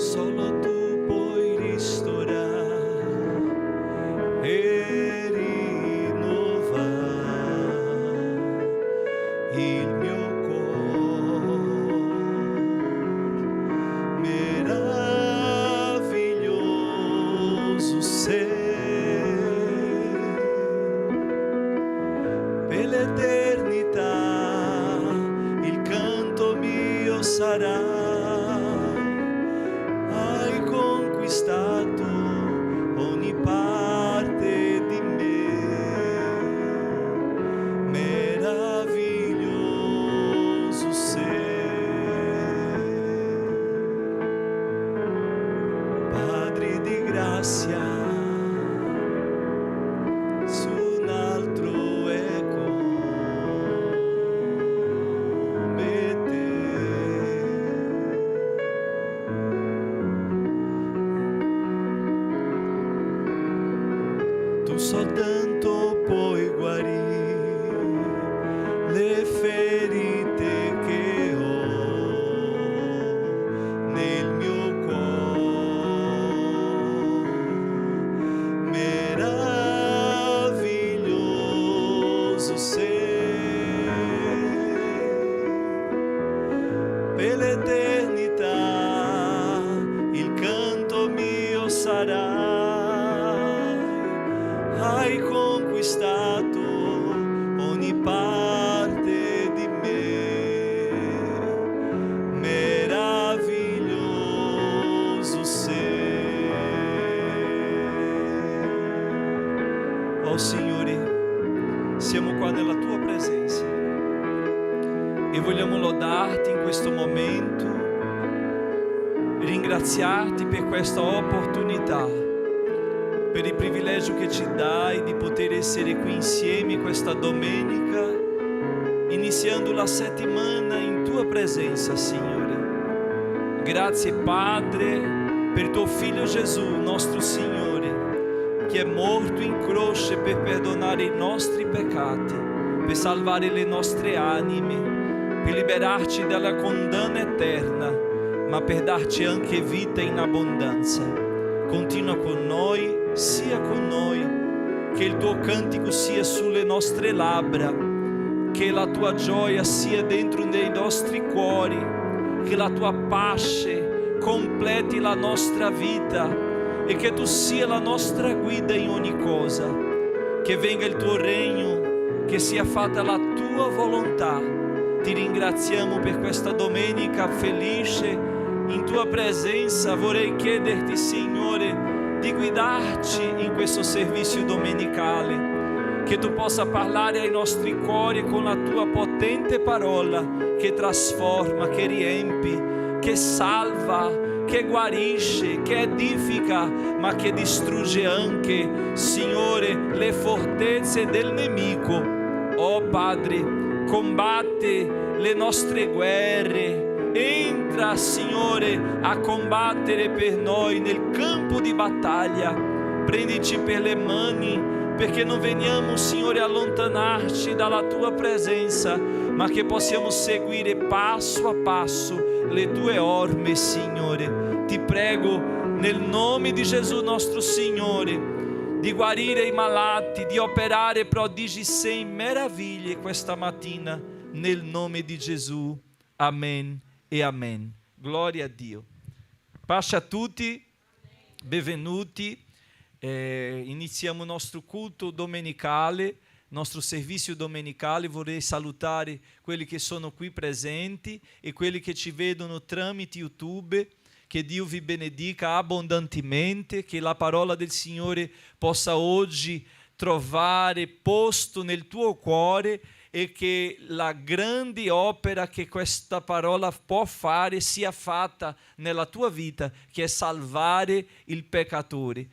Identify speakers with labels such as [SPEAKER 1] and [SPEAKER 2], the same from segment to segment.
[SPEAKER 1] solo tu puoi ristorare e rinnovare il mio cuore. Meraviglioso sei, per l'eternità il canto mio sarà. Hai conquistato ogni parte di me. Meraviglioso sei, Padre di grazia, su un altro è come te. Tu soltanto puoi guarire le ferite che ho nel mio cuore. Meraviglioso sei, per l'eternità il canto mio sarà. Hai conquistato ogni parte di me. Meraviglioso sei. Oh Signore, siamo qua nella tua presenza e vogliamo lodarti in questo momento, ringraziarti per questa opportunità, per il privilegio che ci dai di poter essere qui insieme questa domenica, iniziando la settimana in tua presenza, Signore. Grazie, Padre, per tuo Figlio Gesù, nostro Signore, che è morto in croce per perdonare i nostri peccati, per salvare le nostre anime, per liberarci dalla condanna eterna, ma per darci anche vita in abbondanza. Continua con noi, sia con noi, che il tuo cantico sia sulle nostre labbra, che la tua gioia sia dentro dei nostri cuori, che la tua pace completi la nostra vita e che tu sia la nostra guida in ogni cosa. Che venga il tuo regno, che sia fatta la tua volontà. Ti ringraziamo per questa domenica felice in tua presenza. Vorrei chiederti, Signore, di guidarci in questo servizio domenicale, che tu possa parlare ai nostri cuori con la tua potente parola che trasforma, che riempie, che salva, che guarisce, che edifica, ma che distrugge anche, Signore, le fortezze del nemico. Oh Padre, combatte le nostre guerre. Entra, Signore, a combattere per noi nel campo di battaglia. Prendici per le mani, perché non veniamo, Signore, a allontanarci dalla tua presenza, ma che possiamo seguire passo a passo le tue orme, Signore. Ti prego, nel nome di Gesù nostro Signore, di guarire i malati, di operare prodigi, segni, meraviglie questa mattina, nel nome di Gesù. Amen e amen. Gloria a Dio. Pace a tutti, benvenuti. Iniziamo il nostro culto domenicale, nostro servizio domenicale. Vorrei salutare quelli che sono qui presenti e quelli che ci vedono tramite YouTube. Che Dio vi benedica abbondantemente, che la parola del Signore possa oggi trovare posto nel tuo cuore e che la grande opera che questa parola può fare sia fatta nella tua vita, che è salvare il peccatore.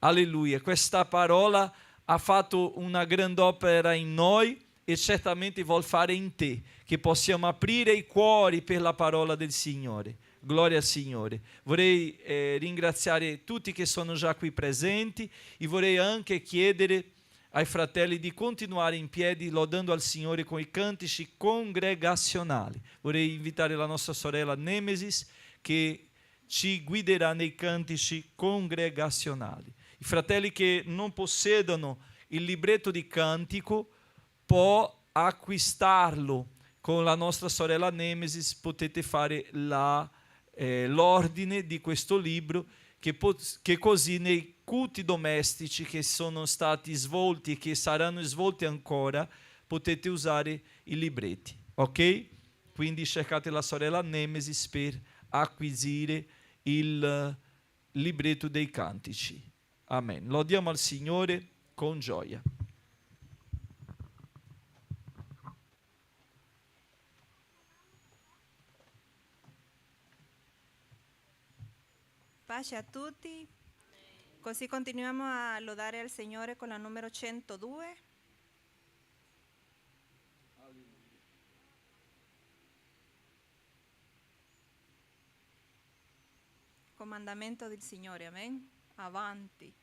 [SPEAKER 1] Alleluia. Questa parola ha fatto una grande opera in noi e certamente vuol fare in te, che possiamo aprire i cuori per la parola del Signore. Gloria al Signore. Vorrei ringraziare tutti che sono già qui presenti e vorrei anche chiedere ai fratelli di continuare in piedi lodando al Signore con i cantici congregazionali. Vorrei invitare la nostra sorella Nemesis che ci guiderà nei cantici congregazionali. I fratelli che non possedono il libretto di cantico può acquistarlo con la nostra sorella Nemesis, potete fare l'ordine di questo libro che così nei culti domestici che sono stati svolti e che saranno svolti ancora potete usare i libretti, ok? Quindi cercate la sorella Nemesis per acquisire il libretto dei cantici. Amen. Lodiamo al Signore con gioia.
[SPEAKER 2] Pace a tutti. Così continuiamo a lodare al Signore con la numero 102. Comandamento del Signore, amen. Avanti.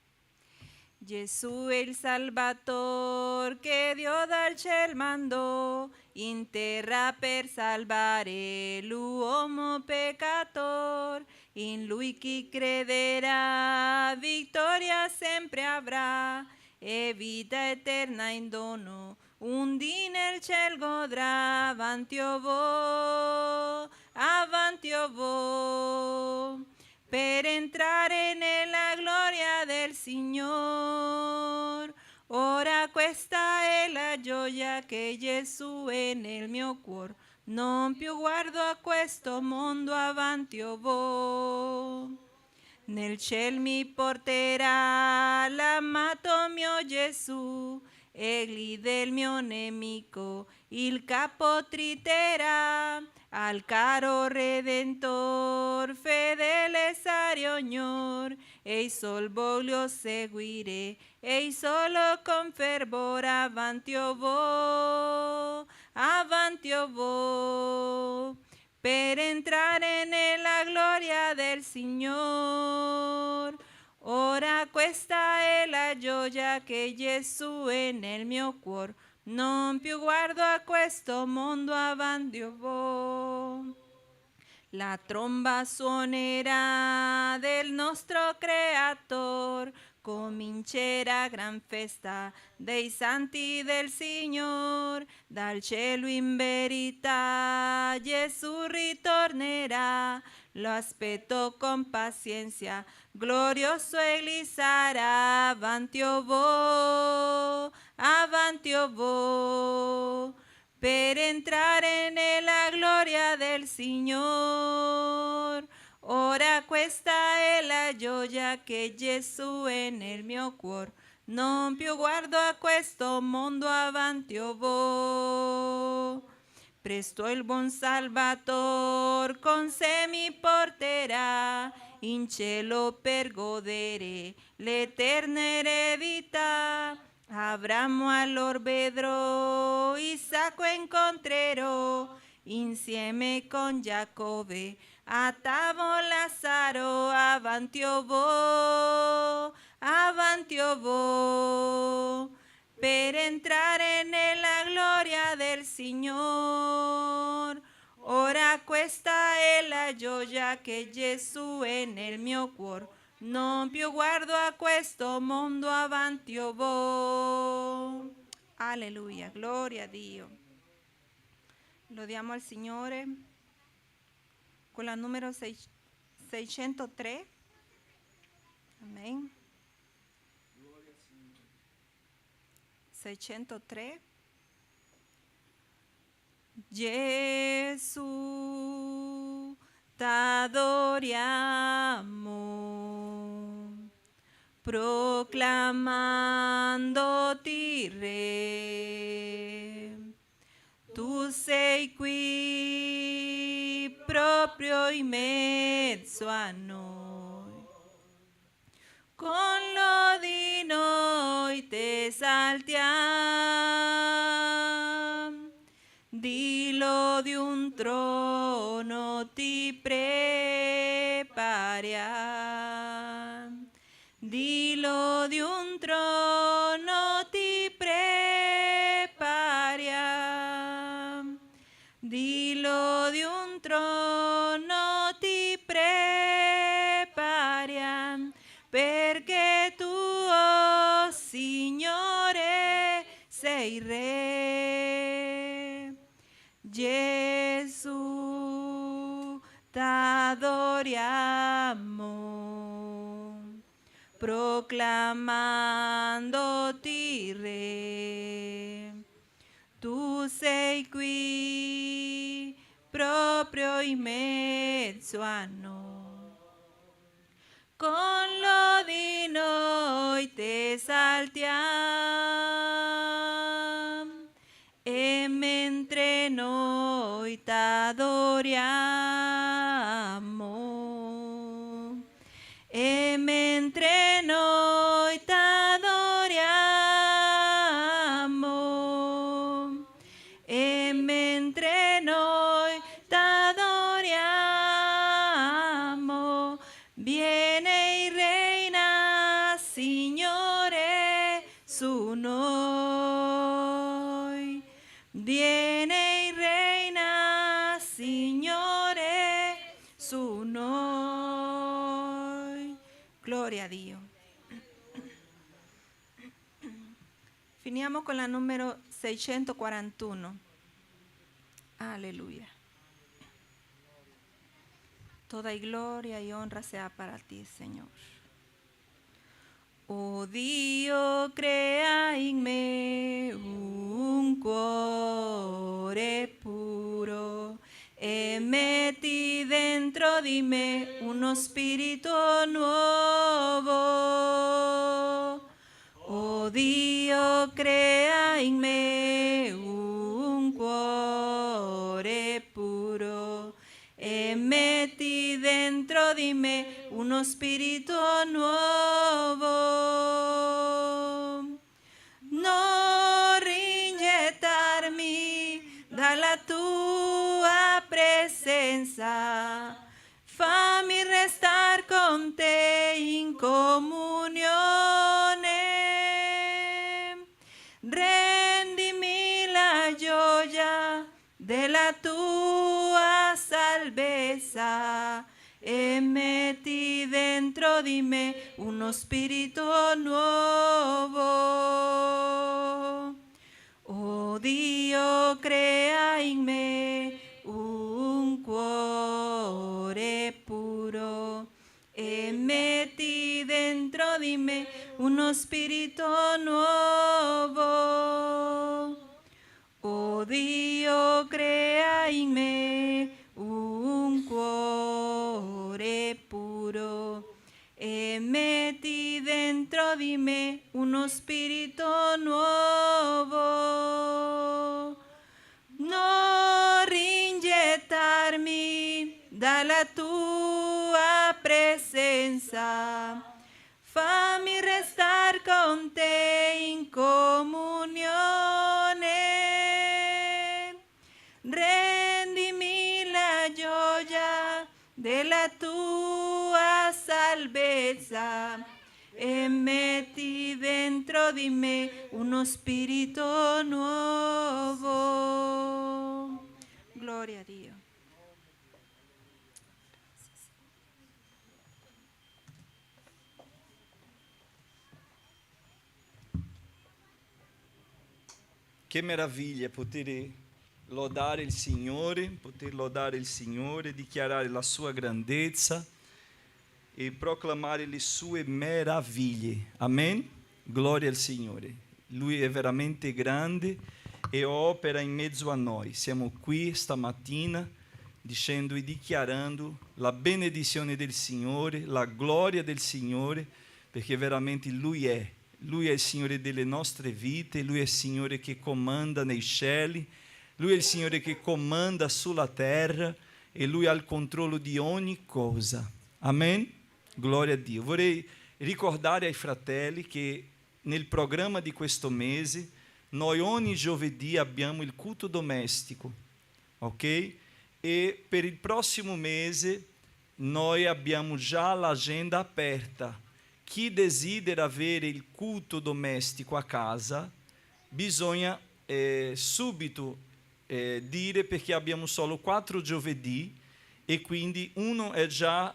[SPEAKER 2] Gesù il Salvator che Dio dal ciel mandò in terra per salvare l'uomo peccator. In lui chi crederà vittoria sempre avrà e vita eterna in dono. Un dì nel ciel godrà. Avanti o vo, avanti o vo, per entrare nella gloria del Signore. Ora questa è la gioia che Gesù è nel mio cuore. Non più guardo a questo mondo, avanti o vo. Nel ciel mi porterà l'amato mio Gesù, egli del mio nemico il capo triterà. Al caro Redentor fedele sarò ognor, e sol voglio seguire, e solo con fervore. Avanti o vo, avanti o vo, per entrare nella gloria del Signore. Ora questa è la gioia che Gesù è nel mio cuore. Non più guardo a questo mondo, avanti o vo. La tromba suonerà del nostro Creator, comincerà gran festa dei santi del Signore. Dal cielo in verità Gesù ritornerà, lo aspetto con pazienza, glorioso egli sarà. Avanti o vo, avanti o vo, per entrare nella gloria del Signore. Ora questa è la gioia che Gesù è nel mio cuore. Non più guardo a questo mondo, avanti o vo. Presto il buon Salvator con sé mi porterà in cielo per godere l'eterna eredità. Abramo allora vedrò, Isacco incontrerò, insieme con Giacobbe a tavola sarò. Avanti o vo, avanti o vo, per entrare nella gloria del Signore. Ora questa è la gioia che Gesù è nel mio cuore. Non più guardo a questo mondo, avanti o vo. Alleluia, gloria a Dio. Lodiamo al Signore con la numero 603. Amen. 603. Gesù, t'adoriamo, proclamandoti Re. Tu sei qui proprio in mezzo a noi, con lodi noi te esaltiamo. Dillo di un trono ti prepariamo, dillo di un trono ti prepariamo, dillo di un trono ti prepariamo. t'adoriamo, proclamandoti Re. Tu sei qui, proprio in mezzo a noi. Con lodi noi t'esaltiamo, e mentre noi t'adoriamo, e mentre noi t'adoriamo, e mentre noi t'adoriamo, viene e reina, Signore, su noi. Viene e reina, Signore, su noi. Gloria a Dio. Finiamo con la numero 641. Aleluya. Toda gloria y honra sea para ti, Señor. Oh Dio, crea in me un cuore puro e metti dentro di me uno spirito nuovo. Oh Dio, crea in me un cuore puro e metti dentro di me uno spirito nuovo. Non rigettarmi dalla tua presenza, fammi restare con te in comunione. Rendimi la gioia della tua salvezza e metti dentro di me uno spirito nuovo. Oh Dio, crea in me un cuore puro e metti dentro di me uno spirito nuovo. Oh Dio, crea in me un cuore puro e metti dentro di me uno spirito nuovo. Non rigettarmi dalla tua presenza, fammi restare con te in comunione. Rendimi la gioia della tua salvezza e metti dentro di me uno spirito nuovo. Gloria a Dio.
[SPEAKER 1] Che meraviglia poter lodare il Signore, dichiarare la sua grandezza e proclamare le sue meraviglie. Amen? Gloria al Signore. Lui è veramente grande e opera in mezzo a noi. Siamo qui stamattina dicendo e dichiarando la benedizione del Signore, la gloria del Signore, perché veramente Lui è il Signore delle nostre vite, Lui è il Signore che comanda nei cieli, Lui è il Signore che comanda sulla terra e Lui ha il controllo di ogni cosa. Amen? Gloria a Dio. Vorrei ricordare ai fratelli che nel programma di questo mese noi ogni giovedì abbiamo il culto domestico, ok? E per il prossimo mese noi abbiamo già l'agenda aperta. Chi desidera avere il culto domestico a casa bisogna subito dire, perché abbiamo solo 4 giovedì e quindi uno è già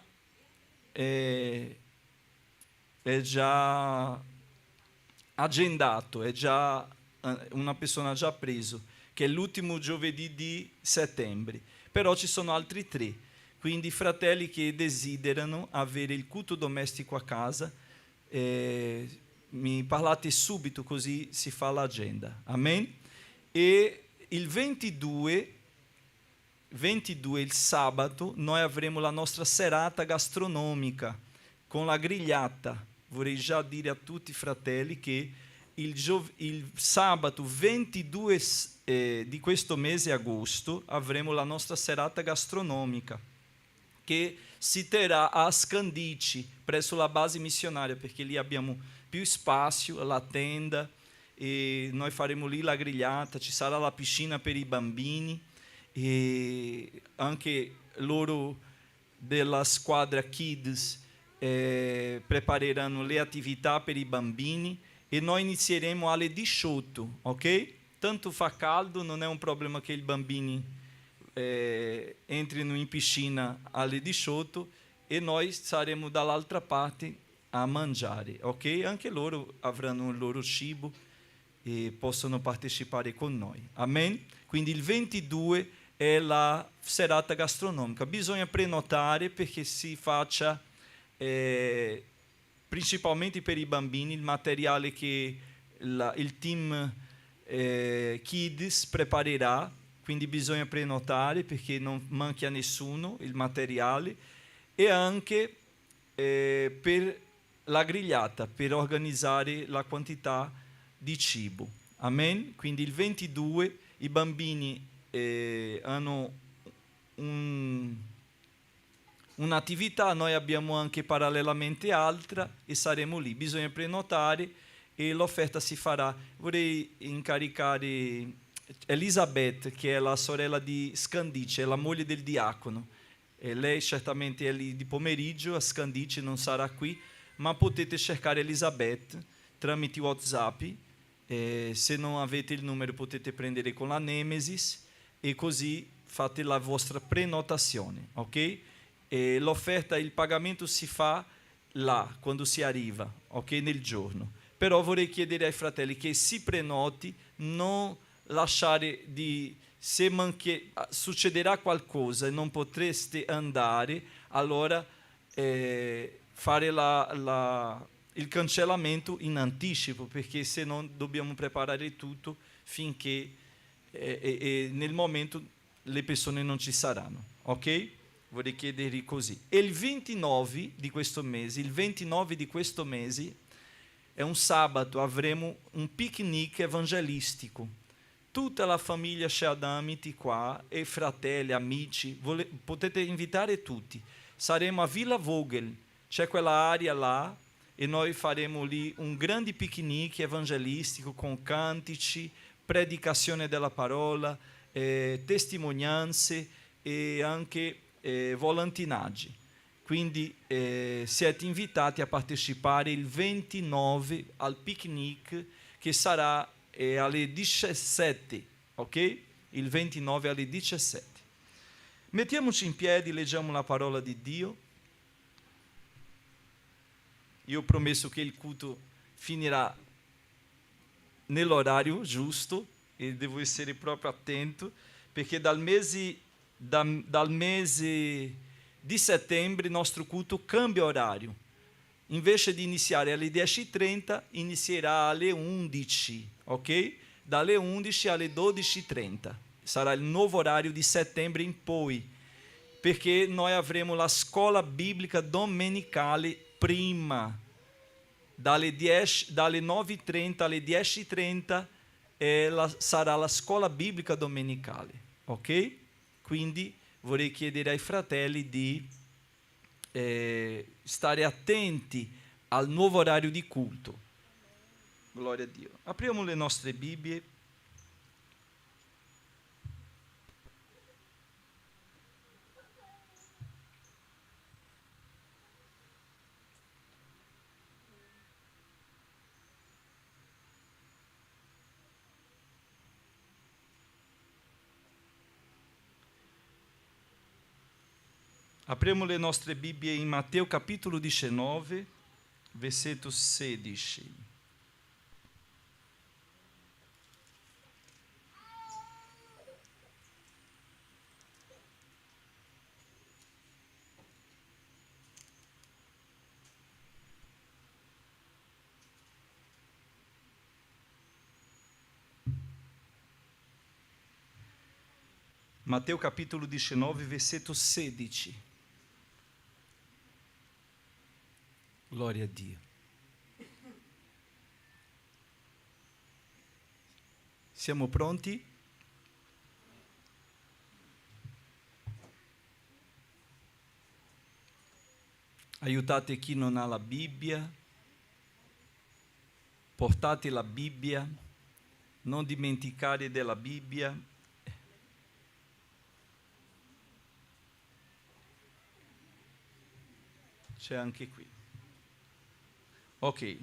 [SPEAKER 1] agendato, è già una persona ha già preso, che è l'ultimo giovedì di settembre, però ci sono altri 3. Quindi i fratelli che desiderano avere il culto domestico a casa, mi parlate subito così si fa l'agenda. Amen? E il 22, il sabato, noi avremo la nostra serata gastronomica con la grigliata. Vorrei già dire a tutti i fratelli che il sabato 22 di questo mese agosto avremo la nostra serata gastronomica che si terrà a Scandici, presso la base missionaria, perché lì abbiamo più spazio, la tenda, e noi faremo lì la grigliata, ci sarà la piscina per i bambini, e anche loro della squadra Kids prepareranno le attività per i bambini, e noi inizieremo alle 18, ok? Tanto fa caldo, non è un problema che i bambini entrino in piscina alle 18, e noi saremo dall'altra parte a mangiare, ok? Anche loro avranno il loro cibo e possono partecipare con noi. Amen? Quindi il 22 è la serata gastronomica. Bisogna prenotare perché si faccia principalmente per i bambini il materiale che il team Kids preparerà, quindi bisogna prenotare perché non manchi a nessuno il materiale, e anche per la grigliata, per organizzare la quantità di cibo. Amen? Quindi il 22 i bambini hanno un'attività, noi abbiamo anche parallelamente altra e saremo lì. Bisogna prenotare e l'offerta si farà. Vorrei incaricare Elisabeth, che è la sorella di Scandice, è la moglie del diacono. Lei certamente è lì di pomeriggio, a Scandice non sarà qui, ma potete cercare Elisabeth tramite WhatsApp. Se non avete il numero potete prendere con la Nemesis e così fate la vostra prenotazione, ok? L'offerta, il pagamento si fa là, quando si arriva, ok? Nel giorno. Però vorrei chiedere ai fratelli che si prenoti, non lasciare di... Se succederà qualcosa e non potreste andare, allora fare il cancellamento in anticipo, perché se no dobbiamo preparare tutto finché nel momento le persone non ci saranno, ok? Vorrei chiedere così. E il 29 di questo mese, è un sabato, avremo un picnic evangelistico. Tutta la famiglia Shadamiti qua, e fratelli, amici, potete invitare tutti. Saremo a Villa Vogel, c'è quella area là, e noi faremo lì un grande picnic evangelistico con cantici, predicazione della parola, testimonianze e anche volantinaggi. Quindi siete invitati a partecipare il 29 al picnic, che sarà alle 17, ok? Il 29 alle 17. Mettiamoci in piedi, leggiamo la parola di Dio. Io ho promesso che il culto finirà nell'orario giusto e devo essere proprio attento, perché dal mese di settembre il nostro culto cambia orario. Invece di iniziare alle 10:30, inizierà alle 11, ok? Dalle 11 alle 12:30. Sarà il nuovo orario di settembre in poi, perché noi avremo la scuola biblica domenicale prima. Dalle 9:30 alle 10:30 sarà la scuola biblica domenicale, ok? Quindi vorrei chiedere ai fratelli di stare attenti al nuovo orario di culto. Gloria a Dio. Apriamo le nostre Bibbie. Apriamo le nostre Bibbie in Matteo capitolo 19, versetto 16. Matteo capitolo 19, versetto 16. Glória a Dio. Siamo pronti? Aiutate chi non ha la Bibbia, portate la Bibbia, non dimenticare della Bibbia. C'è anche qui. Ok,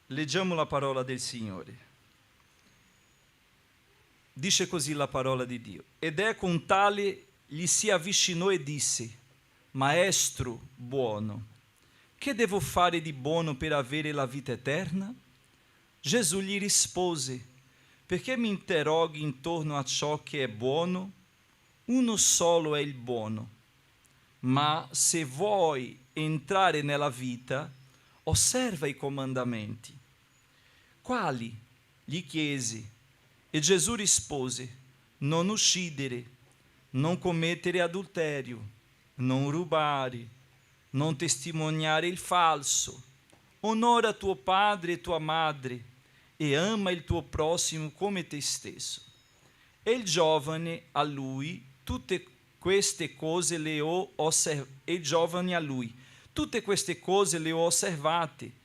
[SPEAKER 1] leggiamo la parola del Signore. Dice così la parola di Dio. Ed ecco un tale gli si avvicinò e disse: Maestro buono, che devo fare di buono per avere la vita eterna? Gesù gli rispose: perché mi interroghi intorno a ciò che è buono? Uno solo è il buono. Ma se vuoi entrare nella vita, osserva i comandamenti. Quali? Gli chiesi. E Gesù rispose: non uccidere, non commettere adulterio, non rubare, non testimoniare il falso, onora tuo padre e tua madre e ama il tuo prossimo come te stesso. E il giovane a lui tutte queste cose le ho osservate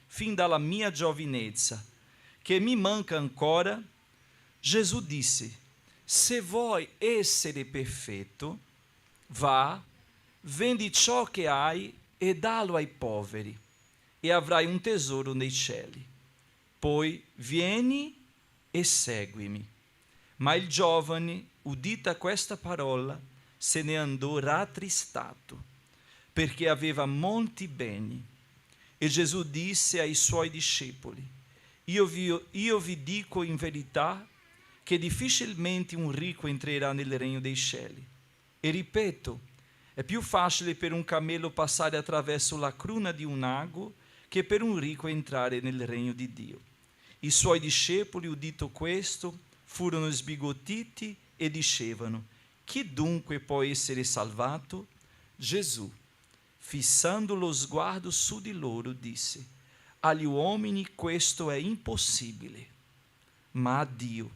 [SPEAKER 1] fin dalla mia giovinezza. Che mi manca ancora? Gesù disse: se vuoi essere perfetto, va, vendi ciò che hai e dallo ai poveri, e avrai un tesoro nei cieli. Poi vieni e seguimi. Ma il giovane, udita questa parola, se ne andò rattristato, perché aveva molti beni. E Gesù disse ai suoi discepoli: io vi dico in verità che difficilmente un ricco entrerà nel regno dei cieli. E ripeto, è più facile per un cammello passare attraverso la cruna di un ago che per un ricco entrare nel regno di Dio. I suoi discepoli, udito questo, furono sbigottiti e dicevano: chi dunque può essere salvato? Gesù, fissando lo sguardo su di loro, disse: agli uomini questo è impossibile, ma a Dio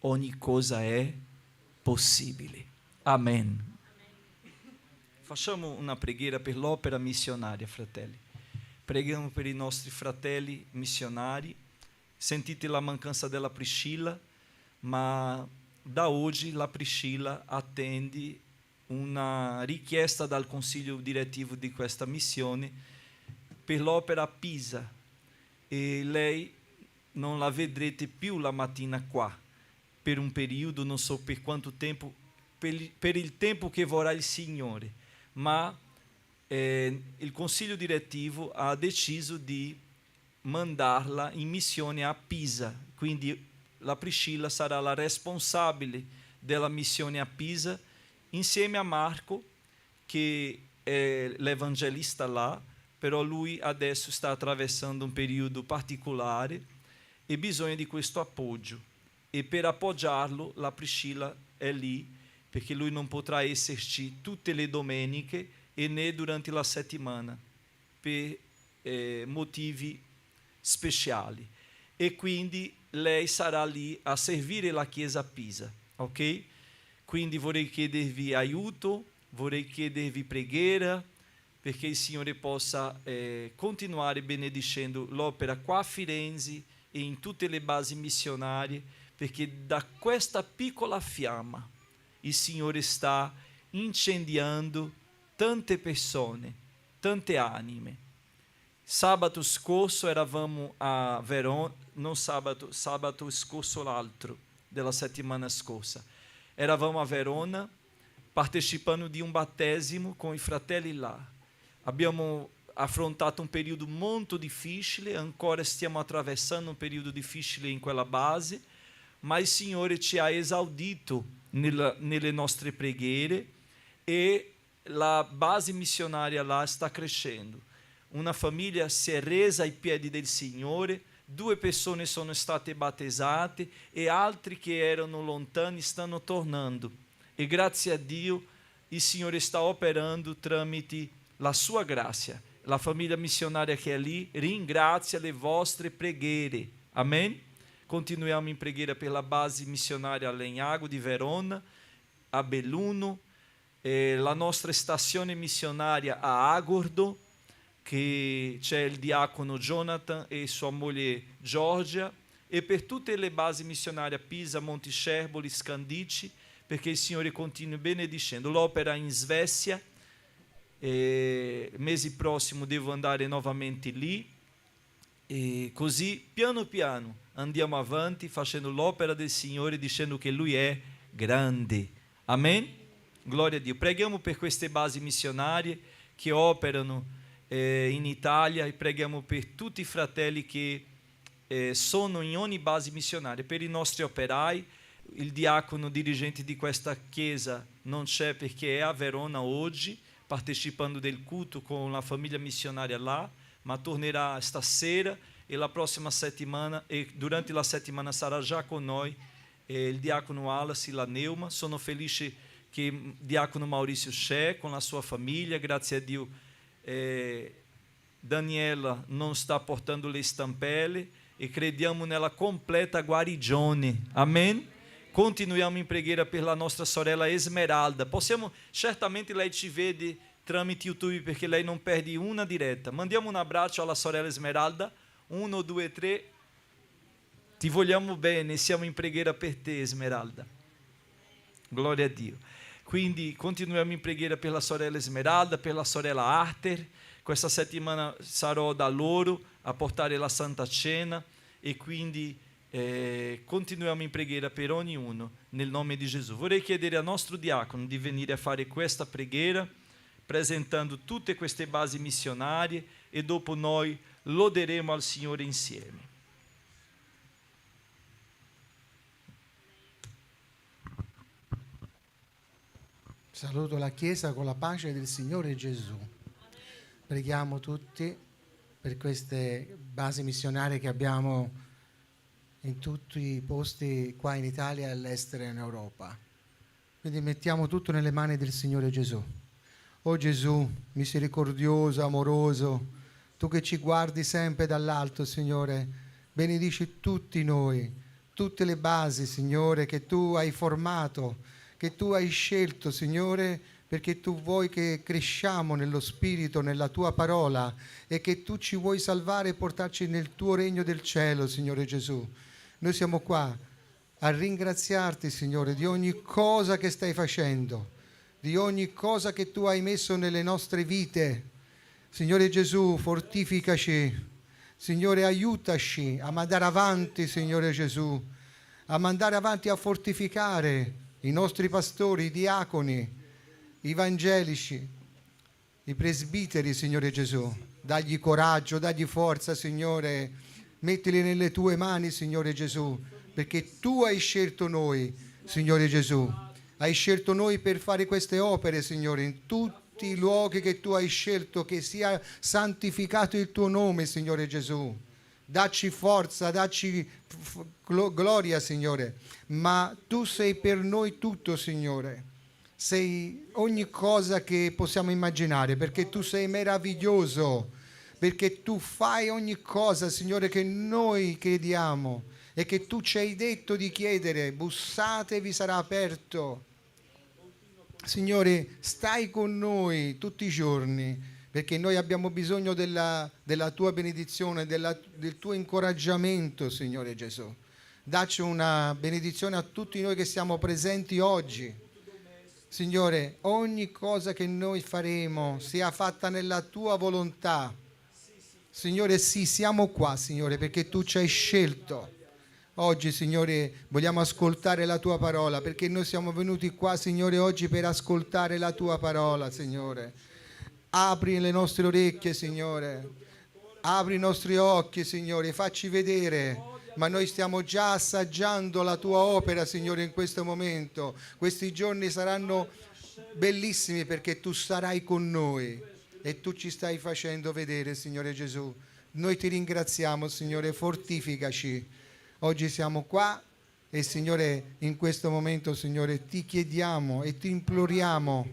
[SPEAKER 1] ogni cosa è possibile. Amen. Facciamo una preghiera per l'opera missionaria, fratelli. Preghiamo per i nostri fratelli missionari. Sentite la mancanza della Priscilla, ma da oggi la Priscilla attende una richiesta dal consiglio direttivo di questa missione per l'opera a Pisa, e lei non la vedrete più la mattina qua per un periodo, non so per quanto tempo, per il tempo che vorrà il Signore, ma il consiglio direttivo ha deciso di mandarla in missione a Pisa, quindi la Priscilla sarà la responsabile della missione a Pisa, insieme a Marco, che è l'evangelista là, però lui adesso sta attraversando un periodo particolare e bisogna di questo appoggio. E per appoggiarlo la Priscilla è lì, perché lui non potrà esserci tutte le domeniche e né durante la settimana, per motivi speciali. E quindi lei sarà lì a servire la Chiesa a Pisa, ok? Quindi vorrei chiedervi aiuto, vorrei chiedervi preghiera, perché il Signore possa continuare benedicendo l'opera qua a Firenze e in tutte le basi missionarie, perché da questa piccola fiamma il Signore sta incendiando tante persone, tante anime. Sabato scorso eravamo a Verona, non sabato scorso l'altro, della settimana scorsa. Eravamo a Verona partecipando di un battesimo con i fratelli là. Abbiamo affrontato un periodo molto difficile, ancora stiamo attraversando un periodo difficile in quella base, ma il Signore ci ha esaudito nelle nostre preghiere e la base missionaria là sta crescendo. Una famiglia si è resa ai piedi del Signore, 2 persone sono state battezzate e altri che erano lontani stanno tornando e grazie a Dio il Signore sta operando tramite la sua grazia. La famiglia missionaria che è lì ringrazia le vostre preghiere. Amen? Continuiamo in preghiera per la base missionaria a Legnago di Verona, a Belluno, la nostra stazione missionaria a Agordo, che c'è il diacono Jonathan e sua moglie Giorgia, e per tutte le basi missionarie a Pisa, Montiscerboli, Scandici, perché il Signore continui benedicendo. L'opera in Svezia, mese prossimo devo andare novamente lì, e così piano piano andiamo avanti facendo l'opera del Signore, dicendo che Lui è grande. Amen? Glória a Dio. Preghiamo per queste basi missionarie che operano in Italia, e preghiamo per tutti i fratelli che sono in ogni base missionaria, per i nostri operai. Il diacono dirigente di questa chiesa non c'è perché è a Verona oggi, partecipando del culto con la famiglia missionaria là, ma tornerà stasera e la prossima settimana, e durante la settimana sarà già con noi il diacono Wallace e la Neuma. Sono felice che il diacono Maurizio c'è con la sua famiglia, grazie a Dio. Daniela non sta portando le stampelle e crediamo nella completa guarigione. Amen? Continuiamo in preghiera per la nostra sorella Esmeralda. Certamente lei ci vede tramite YouTube, perché lei non perde una diretta. Mandiamo un abbraccio alla sorella Esmeralda. 1, 2, 3. Ti vogliamo bene, siamo in preghiera per te, Esmeralda. Glória a Dio. Quindi continuiamo in preghiera per la sorella Esmeralda, per la sorella Arter. Questa settimana sarò da loro a portare la Santa Cena, e quindi continuiamo in preghiera per ognuno nel nome di Gesù. Vorrei chiedere al nostro diacono di venire a fare questa preghiera, presentando tutte queste basi missionarie, e dopo noi loderemo al Signore insieme.
[SPEAKER 3] Saluto la Chiesa con la pace del Signore Gesù. Preghiamo tutti per queste basi missionarie che abbiamo in tutti i posti qua in Italia e all'estero e in Europa. Quindi mettiamo tutto nelle mani del Signore Gesù. Oh Gesù, misericordioso, amoroso, tu che ci guardi sempre dall'alto, Signore, benedici tutti noi, tutte le basi, Signore, che tu hai formato, che tu hai scelto, Signore, perché tu vuoi che cresciamo nello Spirito, nella tua parola, e che tu ci vuoi salvare e portarci nel tuo regno del cielo, Signore Gesù. Noi siamo qua a ringraziarti, Signore, di ogni cosa che stai facendo, di ogni cosa che tu hai messo nelle nostre vite. Signore Gesù, fortificaci, Signore, aiutaci a mandare avanti, Signore Gesù, a mandare avanti, a fortificare i nostri pastori, i diaconi, i evangelici, i presbiteri, Signore Gesù. Dagli coraggio, dagli forza, Signore. Mettili nelle tue mani, Signore Gesù, perché tu hai scelto noi, Signore Gesù. Hai scelto noi per fare queste opere, Signore, in tutti i luoghi che tu hai scelto, che sia santificato il tuo nome, Signore Gesù. Dacci forza, dacci gloria, Signore. Ma tu sei per noi tutto, Signore. Sei ogni cosa che possiamo immaginare, perché tu sei meraviglioso, perché tu fai ogni cosa, Signore, che noi chiediamo e che tu ci hai detto di chiedere. Bussate e vi sarà aperto. Signore, stai con noi tutti i giorni, perché noi abbiamo bisogno della tua benedizione, del tuo incoraggiamento, Signore Gesù. Dacci una benedizione a tutti noi che siamo presenti oggi. Signore, ogni cosa che noi faremo sia fatta nella tua volontà. Signore, sì, siamo qua, Signore, perché tu ci hai scelto. Oggi, Signore, vogliamo ascoltare la tua parola, perché noi siamo venuti qua, Signore, oggi per ascoltare la tua parola, Signore. Apri le nostre orecchie, Signore. Apri i nostri occhi, Signore, facci vedere. Ma noi stiamo già assaggiando la tua opera, Signore, in questo momento. Questi giorni saranno bellissimi perché tu sarai con noi. E tu ci stai facendo vedere, Signore Gesù. Noi ti ringraziamo, Signore, fortificaci. Oggi siamo qua E Signore, in questo momento, Signore, ti chiediamo e ti imploriamo,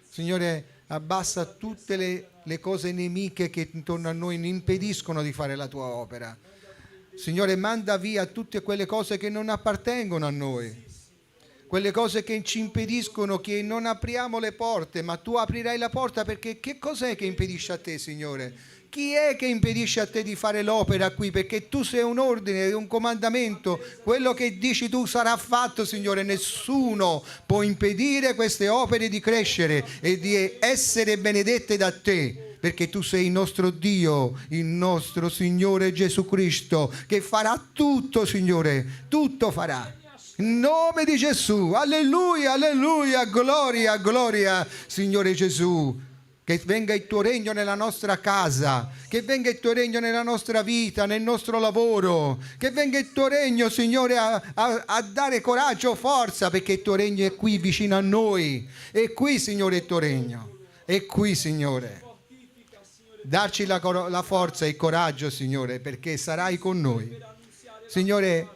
[SPEAKER 3] Signore, abbassa tutte le cose nemiche che intorno a noi impediscono di fare la tua opera. Signore, manda via tutte quelle cose che non appartengono a noi, quelle cose che ci impediscono, che non apriamo le porte, ma tu aprirai la porta, perché che cos'è che impedisce a te, Signore? Chi è che impedisce a te di fare l'opera qui? Perché tu sei un ordine, un comandamento, quello che dici tu sarà fatto, Signore. Nessuno può impedire queste opere di crescere e di essere benedette da te, perché tu sei il nostro Dio, il nostro Signore Gesù Cristo, che farà tutto, Signore, tutto farà. In nome di Gesù, alleluia, alleluia, gloria, gloria, Signore Gesù. Che venga il tuo regno nella nostra casa, che venga il tuo regno nella nostra vita, nel nostro lavoro, che venga il tuo regno, Signore, a dare coraggio, forza, perché il tuo regno è qui vicino a noi. È qui, Signore, il tuo regno. È qui, Signore. Darci la forza e il coraggio, Signore, perché sarai con noi. Signore,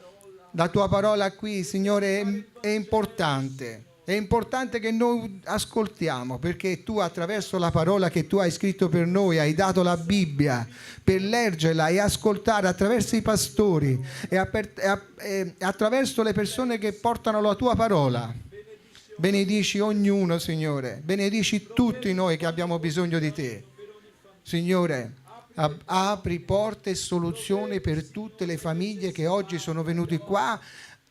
[SPEAKER 3] la tua parola qui, Signore, è importante. È importante che noi ascoltiamo, perché tu, attraverso la parola che tu hai scritto per noi, hai dato la Bibbia per leggerla e ascoltare attraverso i pastori e attraverso le persone che portano la tua parola. Benedici ognuno, Signore, benedici tutti noi che abbiamo bisogno di te. Signore, apri porte e soluzioni per tutte le famiglie che oggi sono venuti qua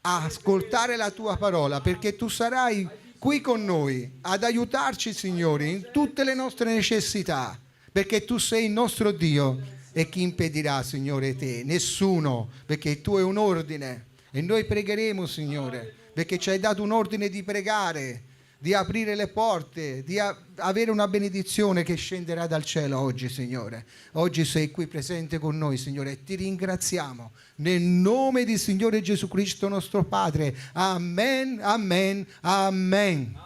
[SPEAKER 3] a ascoltare la tua parola, perché tu sarai qui con noi ad aiutarci, Signore, in tutte le nostre necessità, perché tu sei il nostro Dio. E chi impedirà, Signore, te? Nessuno, perché tu hai un ordine e noi pregheremo, Signore, perché ci hai dato un ordine di pregare, di aprire le porte, di avere una benedizione che scenderà dal cielo oggi, Signore. Oggi sei qui presente con noi, Signore, e ti ringraziamo nel nome di Signore Gesù Cristo nostro Padre. Amen, amen, amen.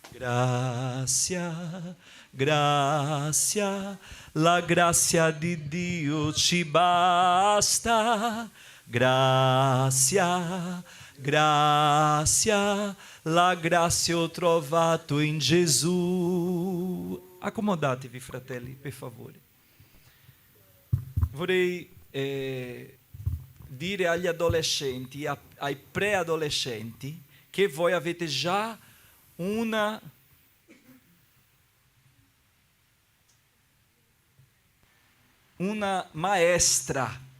[SPEAKER 1] Grazia, grazia, la grazia di Dio ci basta. Grazia, grazia, la grazia ho trovato in Gesù. Accomodatevi, fratelli, per favore. Vorrei dire agli adolescenti, ai preadolescenti, che voi avete già una maestra.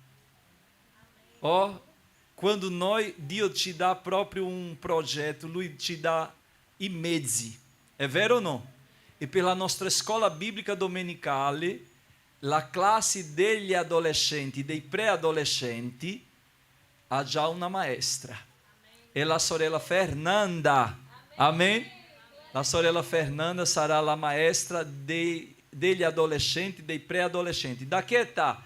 [SPEAKER 1] Quando Dio ti dà proprio un progetto, Lui ci dà i mezzi, è vero o no? E per la nostra scuola biblica domenicale, la classe degli adolescenti, dei preadolescenti, ha già una maestra. È la sorella Fernanda. Amen? La sorella Fernanda sarà la maestra degli adolescenti, dei preadolescenti. Da che età?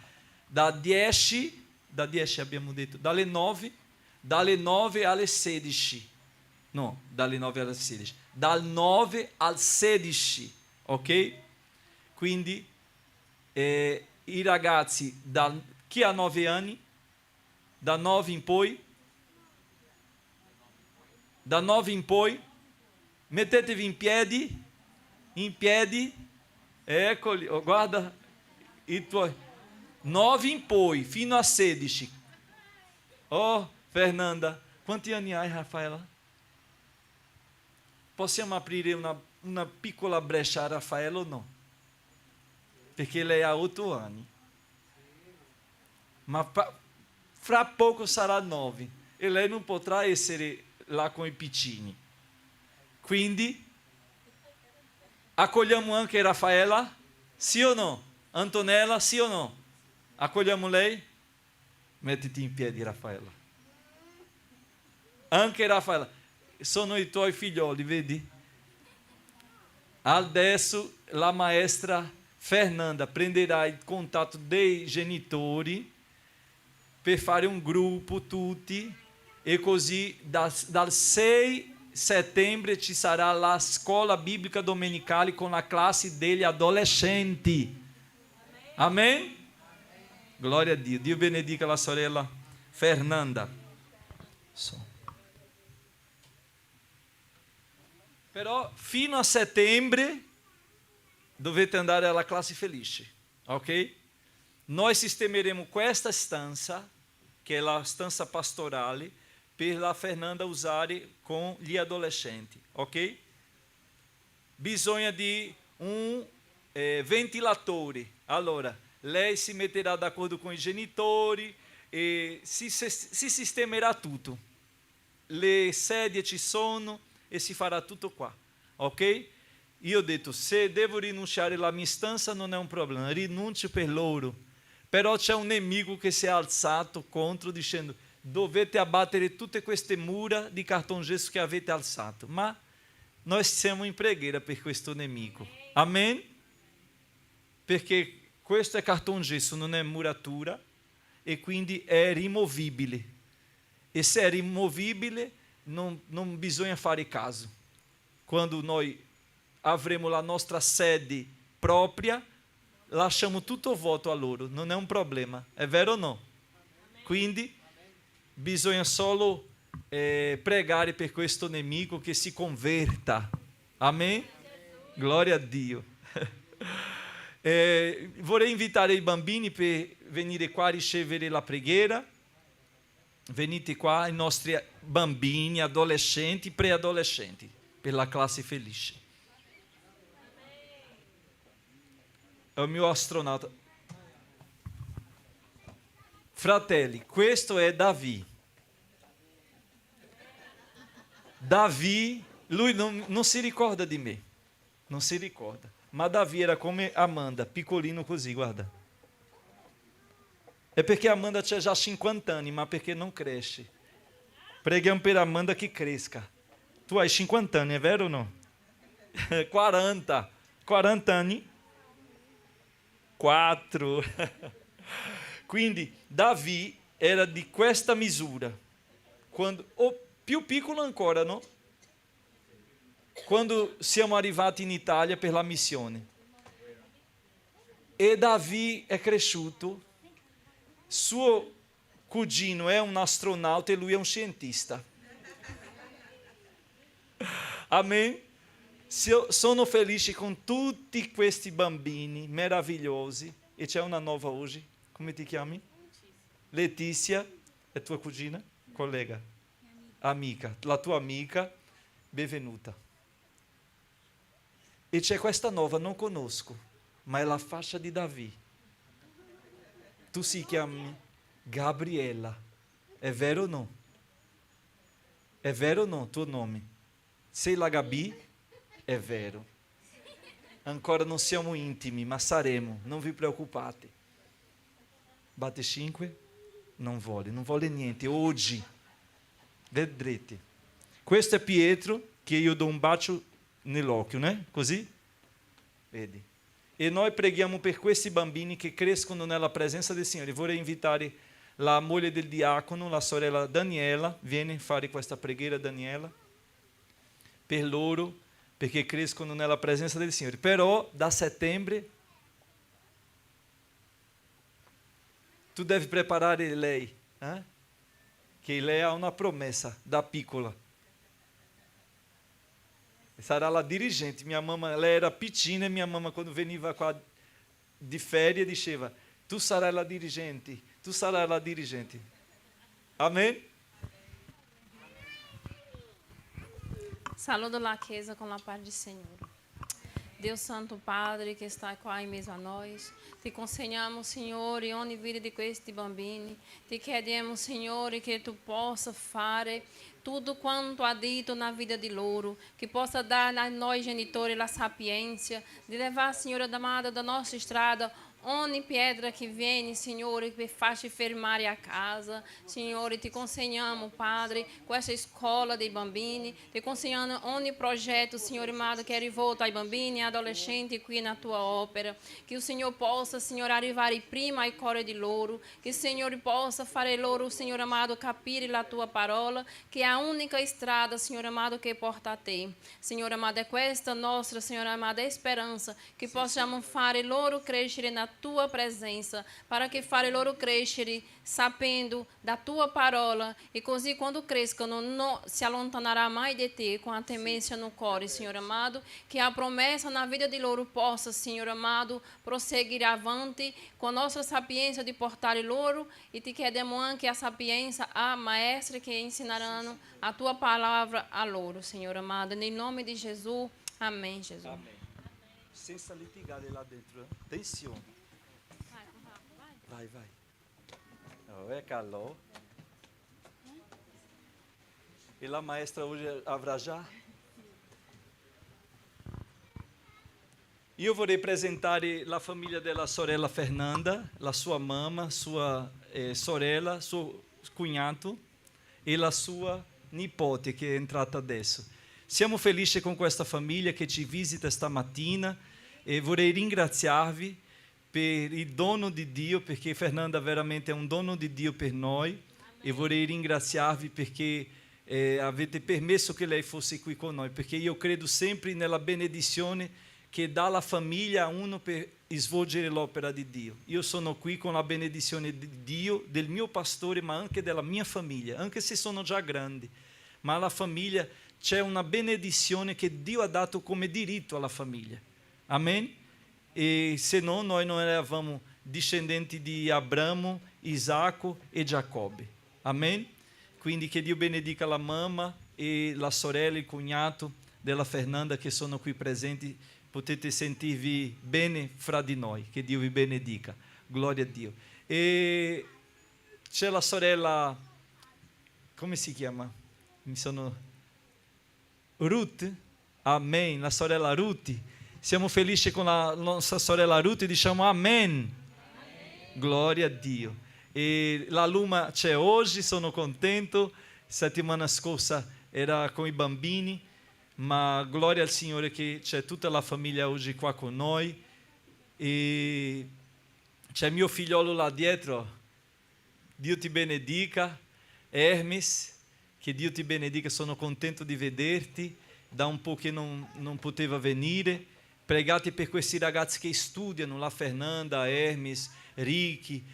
[SPEAKER 1] Da 10 abbiamo detto, dalle 9 alle 16. No, dalle 9 alle 16. Dal 9 al 16, ok? Quindi i ragazzi, chi ha 9 anni, da 9 in poi, mettetevi in piedi, eccoli, guarda i tuoi. 9 in poi, fino a 16. Fernanda, quanti anni hai, Raffaella? Possiamo aprire una piccola breccia a Raffaella o no? Perché lei ha 8 anni. Ma fra poco sarà 9 e lei non potrà essere là con i piccini. Quindi, accogliamo anche Raffaella? Sì o no? Antonella, sì o no? Accogliamo lei? Mettiti in piedi, Raffaella. Anche Raffaella. Sono i tuoi figlioli, vedi? Adesso la maestra Fernanda prenderà il contatto dei genitori per fare un gruppo tutti, e così dal 6 settembre ci sarà la scuola biblica domenicale con la classe degli adolescenti. Amen? Glória a Dio. Dio benedica la sorella Fernanda. Però fino a settembre dovete andare alla classe felice, ok? Noi sistemeremo questa stanza, che è la stanza pastorale, per la Fernanda usare con gli adolescenti, ok? Bisogna di un ventilatore. Allora, lei si metterà d'accordo con i genitori e si sistemerà tutto. Le sedie ci sono e si farà tutto qua, ok? Io ho detto, se devo rinunciare alla mia stanza non è un problema, rinuncio per loro. Però c'è un nemico che si è alzato contro dicendo, dovete abbattere tutte queste mura di cartongesso che avete alzato. Ma noi siamo in preghiera per questo nemico. Amen? Perché questo è cartongesso, non è muratura e quindi è rimovibile. E se è rimovibile non bisogna fare caso. Quando noi avremo la nostra sede propria, lasciamo tutto vuoto a loro, non è un problema, è vero o no? Quindi bisogna solo pregare per questo nemico che si converta. Amen? Glória a Dio. Vorrei invitare i bambini per venire qua a ricevere la preghiera. Venite qua, i nostri bambini, adolescenti, preadolescenti, per la classe felice. È il mio astronauta. Fratelli, questo è Davi. Davi, lui non si ricorda di me, non si ricorda. Ma Davi era come Amanda, piccolino così, guarda. È perché Amanda c'ha già 50 anni, ma perché non cresce. Preghiamo per Amanda che cresca. Tu hai 50 anni, è vero o no? 40 anni. 4. Quindi Davi era di questa misura. O più piccolo ancora, no? Quando siamo arrivati in Italia per la missione. E Davi è cresciuto. Suo cugino è un astronauta e lui è un scientista. Amen? Sono felice con tutti questi bambini meravigliosi. E c'è una nuova oggi. Come ti chiami? Letizia. È tua cugina? Collega? Amica. La tua amica. Benvenuta. E c'è questa nuova, non conosco, ma è la fascia di Davi. Tu si chiami Gabriela. È vero o no? È vero o no tuo nome? Sei la Gabi? È vero. Ancora non siamo intimi, ma saremo, non vi preoccupate. Batte 5? Non vuole niente, oggi. Vedrete. Questo è Pietro, che io do un bacio nell'occhio, né? Così? Vedi? E noi preghiamo per questi bambini che crescono nella presenza del Signore. Vorrei invitare la moglie del diacono, la sorella Daniela, vieni a fare questa preghiera, Daniela, per loro, perché crescono nella presenza del Signore. Però da settembre tu devi preparare lei, che lei ha una promessa da piccola. Sarà la dirigente. Minha mamma, lei era piccina e minha mamma quando veniva qua di ferie diceva, tu sarai la dirigente, tu sarai la dirigente. Amen?
[SPEAKER 4] Saludo la Chiesa com a paz do Senhor. Deus Santo Padre que está qua em meio a nós, te conselhamos, Senhor, e onde vida de questi bambini, te chiediamo, Signore, che tu possa fare tudo quanto ha dito na vida de loro, que possa dar a nós genitori la sapiência de levar, Senhora amada, da nossa estrada ogni pedra que vem, Signore, che faccia fermare a casa. Signore, ti consegniamo, Padre, questa scuola dei bambini, ti consegniamo ogni progetto, Signore amado, che è rivolto ai bambini e adolescenti qui na tua opera. Che o Signore possa, Signore, arrivare prima ai cuore di loro, che il Signore possa fare loro, Signore amado, capire la tua parola, che è a unica strada, Signore amado, che porta a te. Signore amado, è questa nostra, Signore amado, esperança, che possiamo fare loro crescere na tua presença, para que fare loro crescere sapendo da tua parola, e così quando crescano non si allontanerà mai di te, com a temência no cuore, Signore amado, che a promessa na vida di loro possa, Signore amado, prosseguire avanti com a nossa sapiência de portare loro, e ti chiediamo anche a sapiência a maestri che ensinaranno a tua palavra a loro, Signore amado, nel nome di Gesù, amém, Jesus.
[SPEAKER 1] Amém. Senza litigare lá dentro. Tensione. Vai, vai. Oh, é calor. E la maestra hoje avrà già? Io vorrei presentare la famiglia della sorella Fernanda, la sua mamma, sua sorella, suo cognato e la sua nipote che è entrata adesso. Siamo felici con questa famiglia che ci visita stamattina e vorrei ringraziarvi per il dono di Dio, perché Fernanda veramente è un dono di Dio per noi. E vorrei ringraziarvi perché avete permesso che lei fosse qui con noi, perché io credo sempre nella benedizione che dà la famiglia a uno per svolgere l'opera di Dio. Io sono qui con la benedizione di Dio, del mio pastore, ma anche della mia famiglia, anche se sono già grandi. Ma la famiglia, c'è una benedizione che Dio ha dato come diritto alla famiglia. Amen? E se no, noi non eravamo discendenti di Abramo, Isacco e Giacobbe. Amen? Quindi che Dio benedica la mamma e la sorella e il cognato della Fernanda che sono qui presenti. Potete sentirvi bene fra di noi. Che Dio vi benedica. Gloria a Dio. E c'è la sorella, come si chiama? Ruth. Amen. La sorella Ruth. Siamo felici con la nostra sorella Ruth e diciamo amen. Glória a Dio. E la Luma c'è oggi, sono contento. Settimana scorsa era con i bambini, ma gloria al Signore che c'è tutta la famiglia oggi qua con noi. E c'è mio figliolo là dietro. Dio ti benedica. Hermes, che Dio ti benedica, sono contento di vederti. Da un po' che non poteva venire. Pregate per questi ragazzi che studiano, la Fernanda, Hermes, Ricky,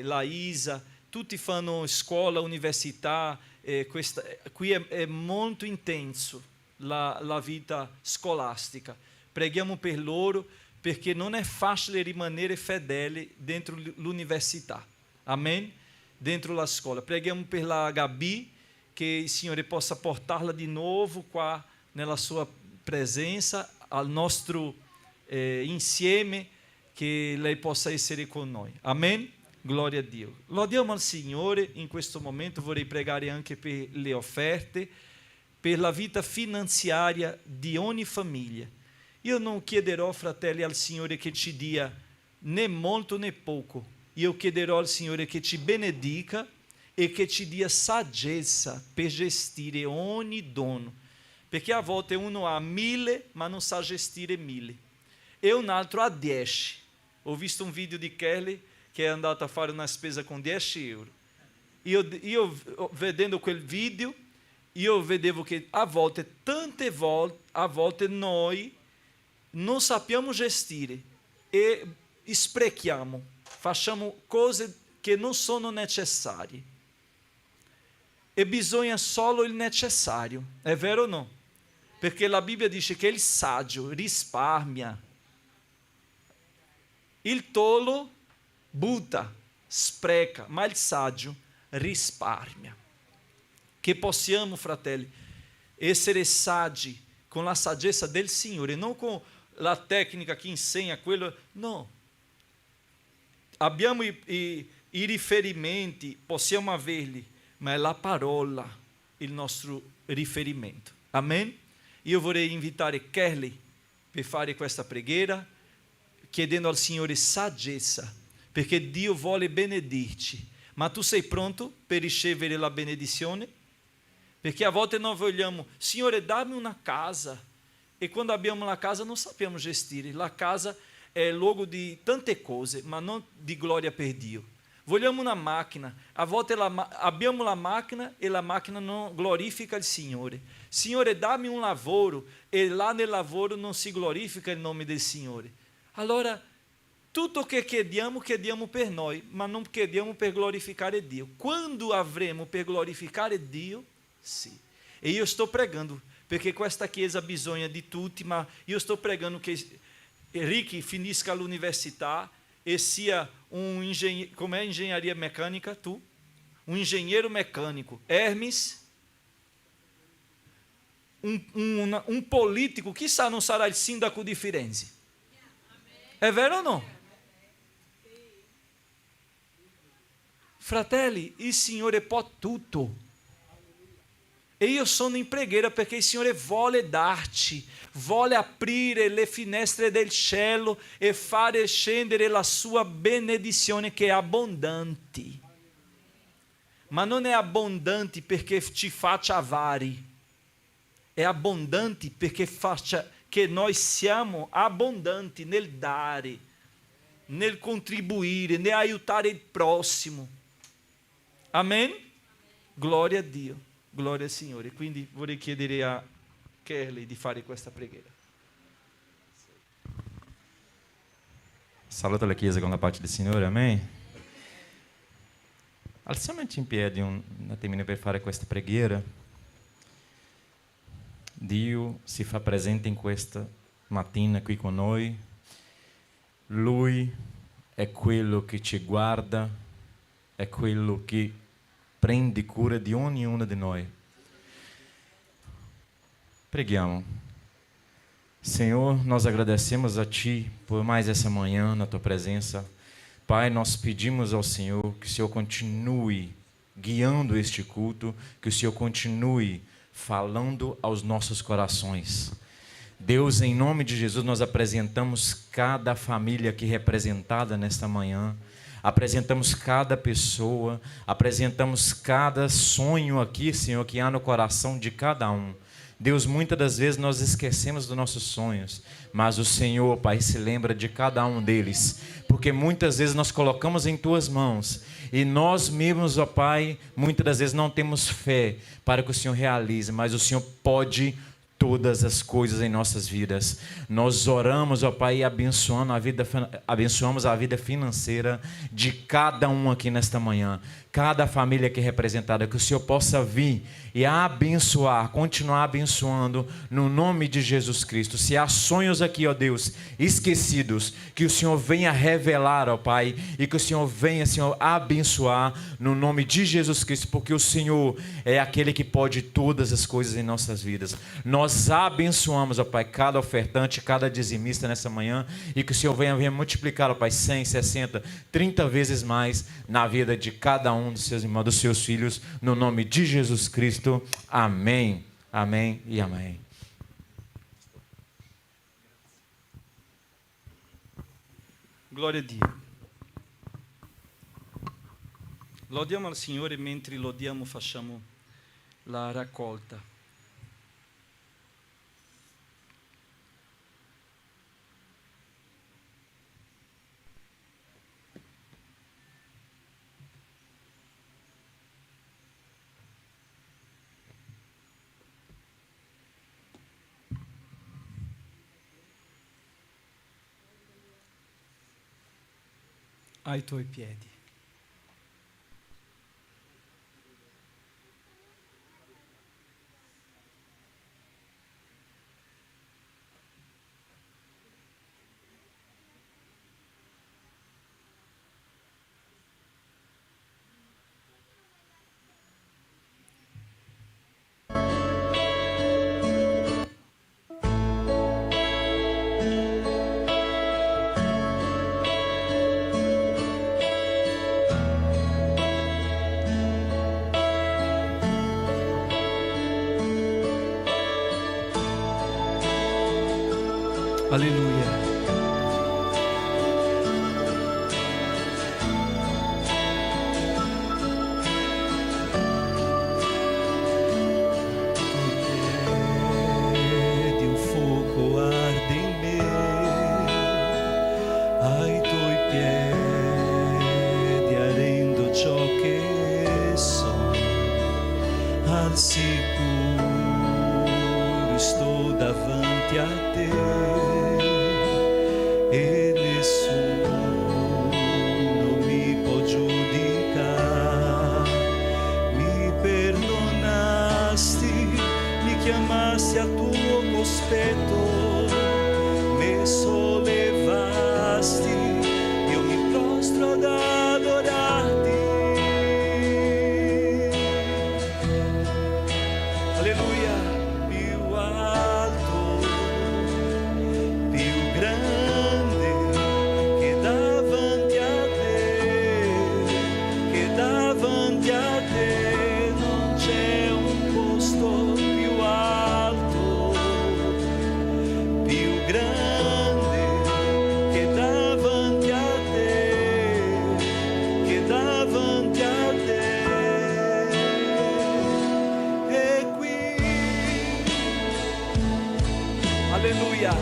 [SPEAKER 1] la Isa, tutti fanno scuola, università, qui è molto intenso la vita scolastica. Preghiamo per loro perché non è facile rimanere fedeli dentro l'università, amen? Dentro la scuola. Preghiamo per la Gabi, che il Signore possa portarla di nuovo qua nella sua presenza, al nostro insieme, che lei possa essere con noi. Amen? Gloria a Dio. Lodiamo al Signore in questo momento. Vorrei pregare anche per le offerte, per la vita finanziaria di ogni famiglia. Io non chiederò, fratelli, al Signore che ci dia né molto né poco. Io chiederò al Signore che ci benedica e che ci dia saggezza per gestire ogni dono. Perché a volte uno ha 1000 ma non sa gestire 1000 e un altro ha 10. Ho visto un video di Kelly che è andato a fare una spesa con 10 euro. Io vedendo quel video, io vedevo che a volte, tante volte, a volte noi non sappiamo gestire e sprechiamo, facciamo cose che non sono necessarie. E bisogna solo il necessario, è vero o no? Perché la Bibbia dice che il saggio risparmia, il tolo butta, spreca, ma il saggio risparmia. Che possiamo, fratelli, essere saggi con la saggezza del Signore, non con la tecnica che insegna quello, no. Abbiamo i riferimenti, possiamo averli, ma è la parola il nostro riferimento. Amen? Io vorrei invitare Kelly per fare questa preghiera, chiedendo al Signore saggezza, perché Dio vuole benedirci. Ma tu sei pronto per ricevere la benedizione? Perché a volte noi vogliamo, Signore, dammi una casa. E quando abbiamo la casa non sappiamo gestire. La casa è luogo di tante cose, ma non di gloria per Dio. Vogliamo una macchina, a volte abbiamo la macchina e la macchina non glorifica il Signore. Signore, dammi un lavoro e là nel lavoro non si glorifica il nome del Signore. Allora tutto che chiediamo per noi, ma non chiediamo per glorificare Dio. Quando avremo per glorificare Dio? Sì. E io sto pregando, perché questa chiesa ha bisogno di tutti, ma io sto pregando che Ricky finisca l'università e sia um engenheiro, como é engenharia mecânica, tu? Um engenheiro mecânico. Hermes, um político, chissà non sarà il sindaco di Firenze. È vero o no? Fratelli, il Signore può tutto. E io sono in preghiera perché il Signore vuole darci, vuole aprire le finestre del cielo e fare scendere la sua benedizione che è abbondante. Ma non è abbondante perché ci faccia avari, è abbondante perché faccia che noi siamo abbondanti nel dare, nel contribuire, nel aiutare il prossimo. Amen? Glória a Dio, glória al Signore. Quindi vorrei chiedere a Kelly di fare questa preghiera.
[SPEAKER 5] Saluto la Chiesa con la pace del Signore, amen. Alziamoci in piedi un attimino per fare questa preghiera. Dio si fa presente in questa mattina qui con noi. Lui è quello che ci guarda, è quello che prende cura di ognuno di noi. Preghiamo. Senhor, nós agradecemos a Ti por mais essa manhã na Tua presença. Pai, nós pedimos ao Senhor que o Senhor continue guiando este culto, que o Senhor continue falando aos nossos corações. Deus, em nome de Jesus, nós apresentamos cada família aqui representada nesta manhã, apresentamos cada pessoa, apresentamos cada sonho aqui, Senhor, que há no coração de cada um. Deus, muitas das vezes nós esquecemos dos nossos sonhos, mas o Senhor, Pai, se lembra de cada um deles, porque muitas vezes nós colocamos em Tuas mãos e nós mesmos, ó Pai, muitas das vezes não temos fé para que o Senhor realize, mas o Senhor pode todas as coisas em nossas vidas. Nós oramos, ó Pai, e abençoamos a vida financeira de cada um aqui nesta manhã, cada família aqui representada, que o Senhor possa vir e abençoar, continuar abençoando no nome de Jesus Cristo. Se há sonhos aqui, ó Deus, esquecidos, que o Senhor venha revelar, ó Pai, e que o Senhor venha, Senhor, abençoar no nome de Jesus Cristo, porque o Senhor é aquele que pode todas as coisas em nossas vidas. Nós abençoamos, ó Pai, cada ofertante, cada dizimista nessa manhã, e que o Senhor venha multiplicar, ó Pai, 100, 60, 30 vezes mais na vida de cada um dos seus irmãos, dos seus filhos, no nome de Jesus Cristo. Amém, amém e amém.
[SPEAKER 1] Glória a Dio. Lodiamo al Signore, mentre lodiamo facciamo la raccolta. Ai Tuoi piedi. Aleluia. Di un fuoco arde in me, ai Tuoi piedi arrendo ciò che sono, al sicuro sto davanti a Te. E nessuno Alleluia.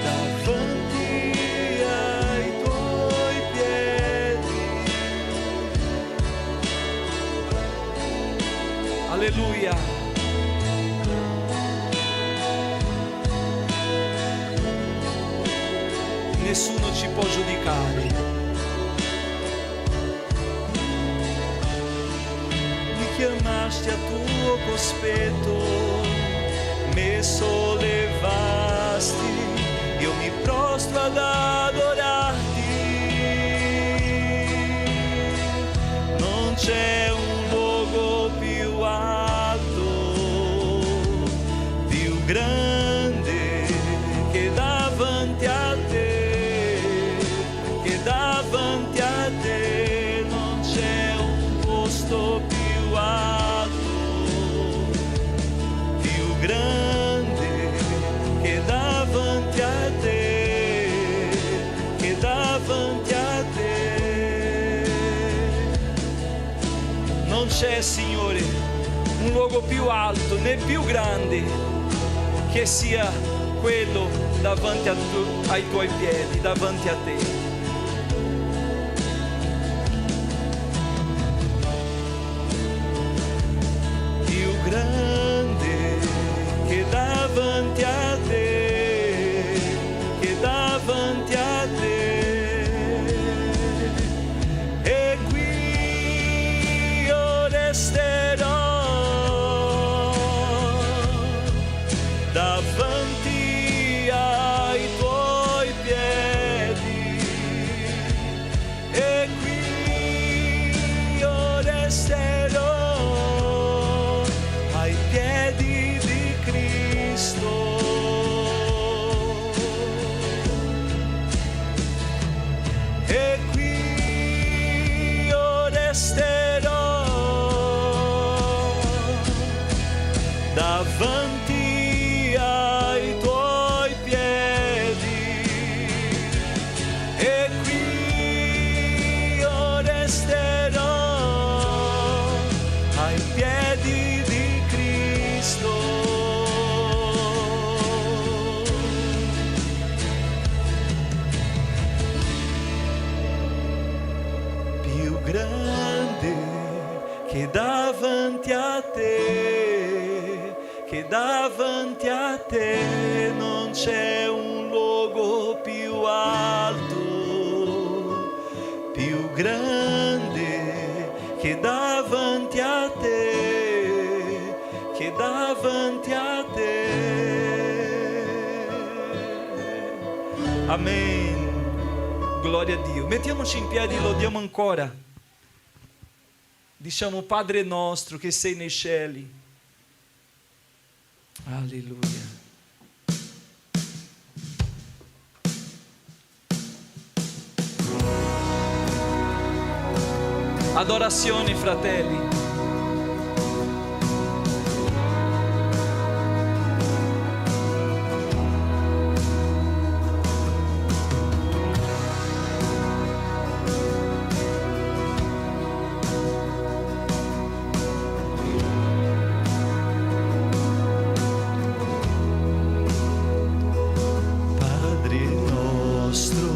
[SPEAKER 1] Davanti ai tuoi piedi. Alleluia. Nessuno ci può giudicare. Mi chiamaste a tuo cospetto, me sollevasti, io mi prostro ad adorarti. Non c'è un luogo più alto, più grande che davanti a te, che davanti a te non c'è un posto più alto, più grande che davanti a te, che davanti a te. Non c'è, Signore, un luogo più alto né più grande che sia quello davanti ai tuoi piedi, davanti a te. Più grande che davanti a te, che davanti a te. E qui io resterò davanti ai tuoi piedi, e qui io resterò ai piedi di Cristo. E qui io resterò davanti ai tuoi piedi, e qui io resterò ai piedi di Cristo. Più grande che davanti a te, che davanti a te non c'è un luogo più alto, più grande che davanti a te, che davanti a te. Amen. Gloria a Dio. Mettiamoci in piedi e lodiamo ancora. Diciamo: Padre nostro che sei nei cieli. Alleluia. Adorazione, fratelli. Padre nostro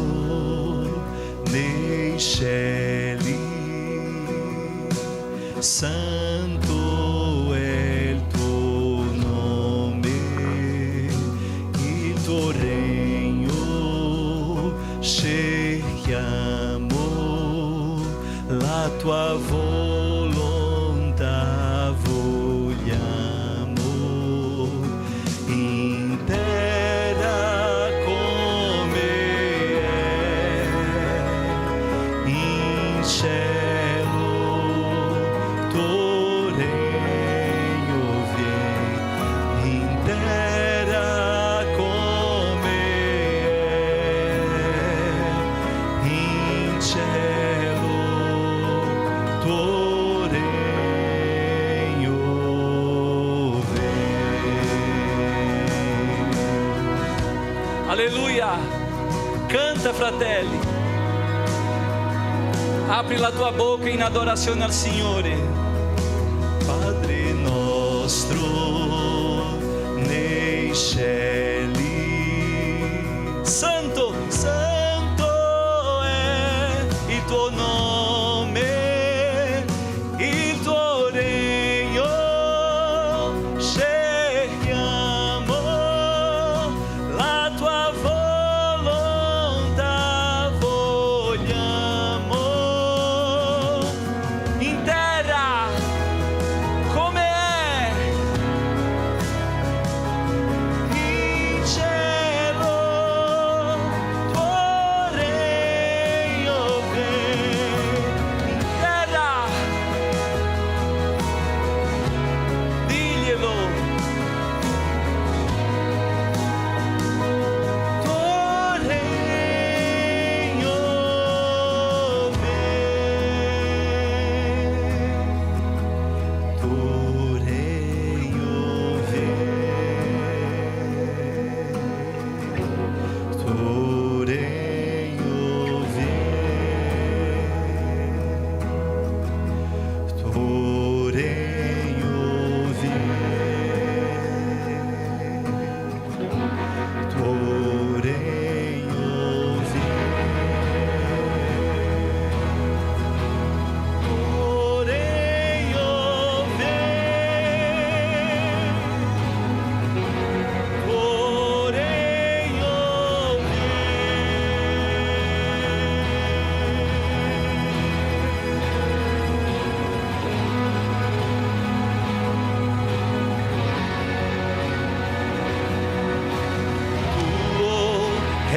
[SPEAKER 1] nei cieli, santo è il tuo nome, il tuo regno cerchiamo, la tua volontà vogliamo, in terra come è, in cielo tuo regno viene, in terra come è, in cielo tuo regno viene. Alleluia! Canta, fratelli. Apri la tua bocca in adorazione al Signore. Padre nostro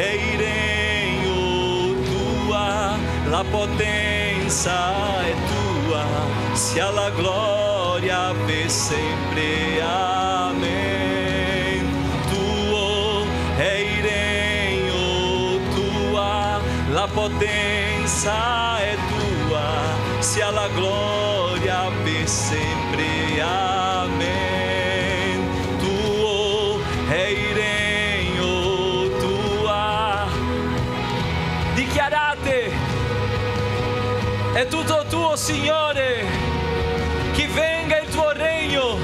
[SPEAKER 1] è il regno tua, la potenza è tua, sia la gloria per sempre. Amen. Tuo è il regno tua, la potenza è tua, sia la gloria per sempre. Amen. Tuo è il regno tua. Dichiarate, è tutto tuo, Signore, che venga il tuo regno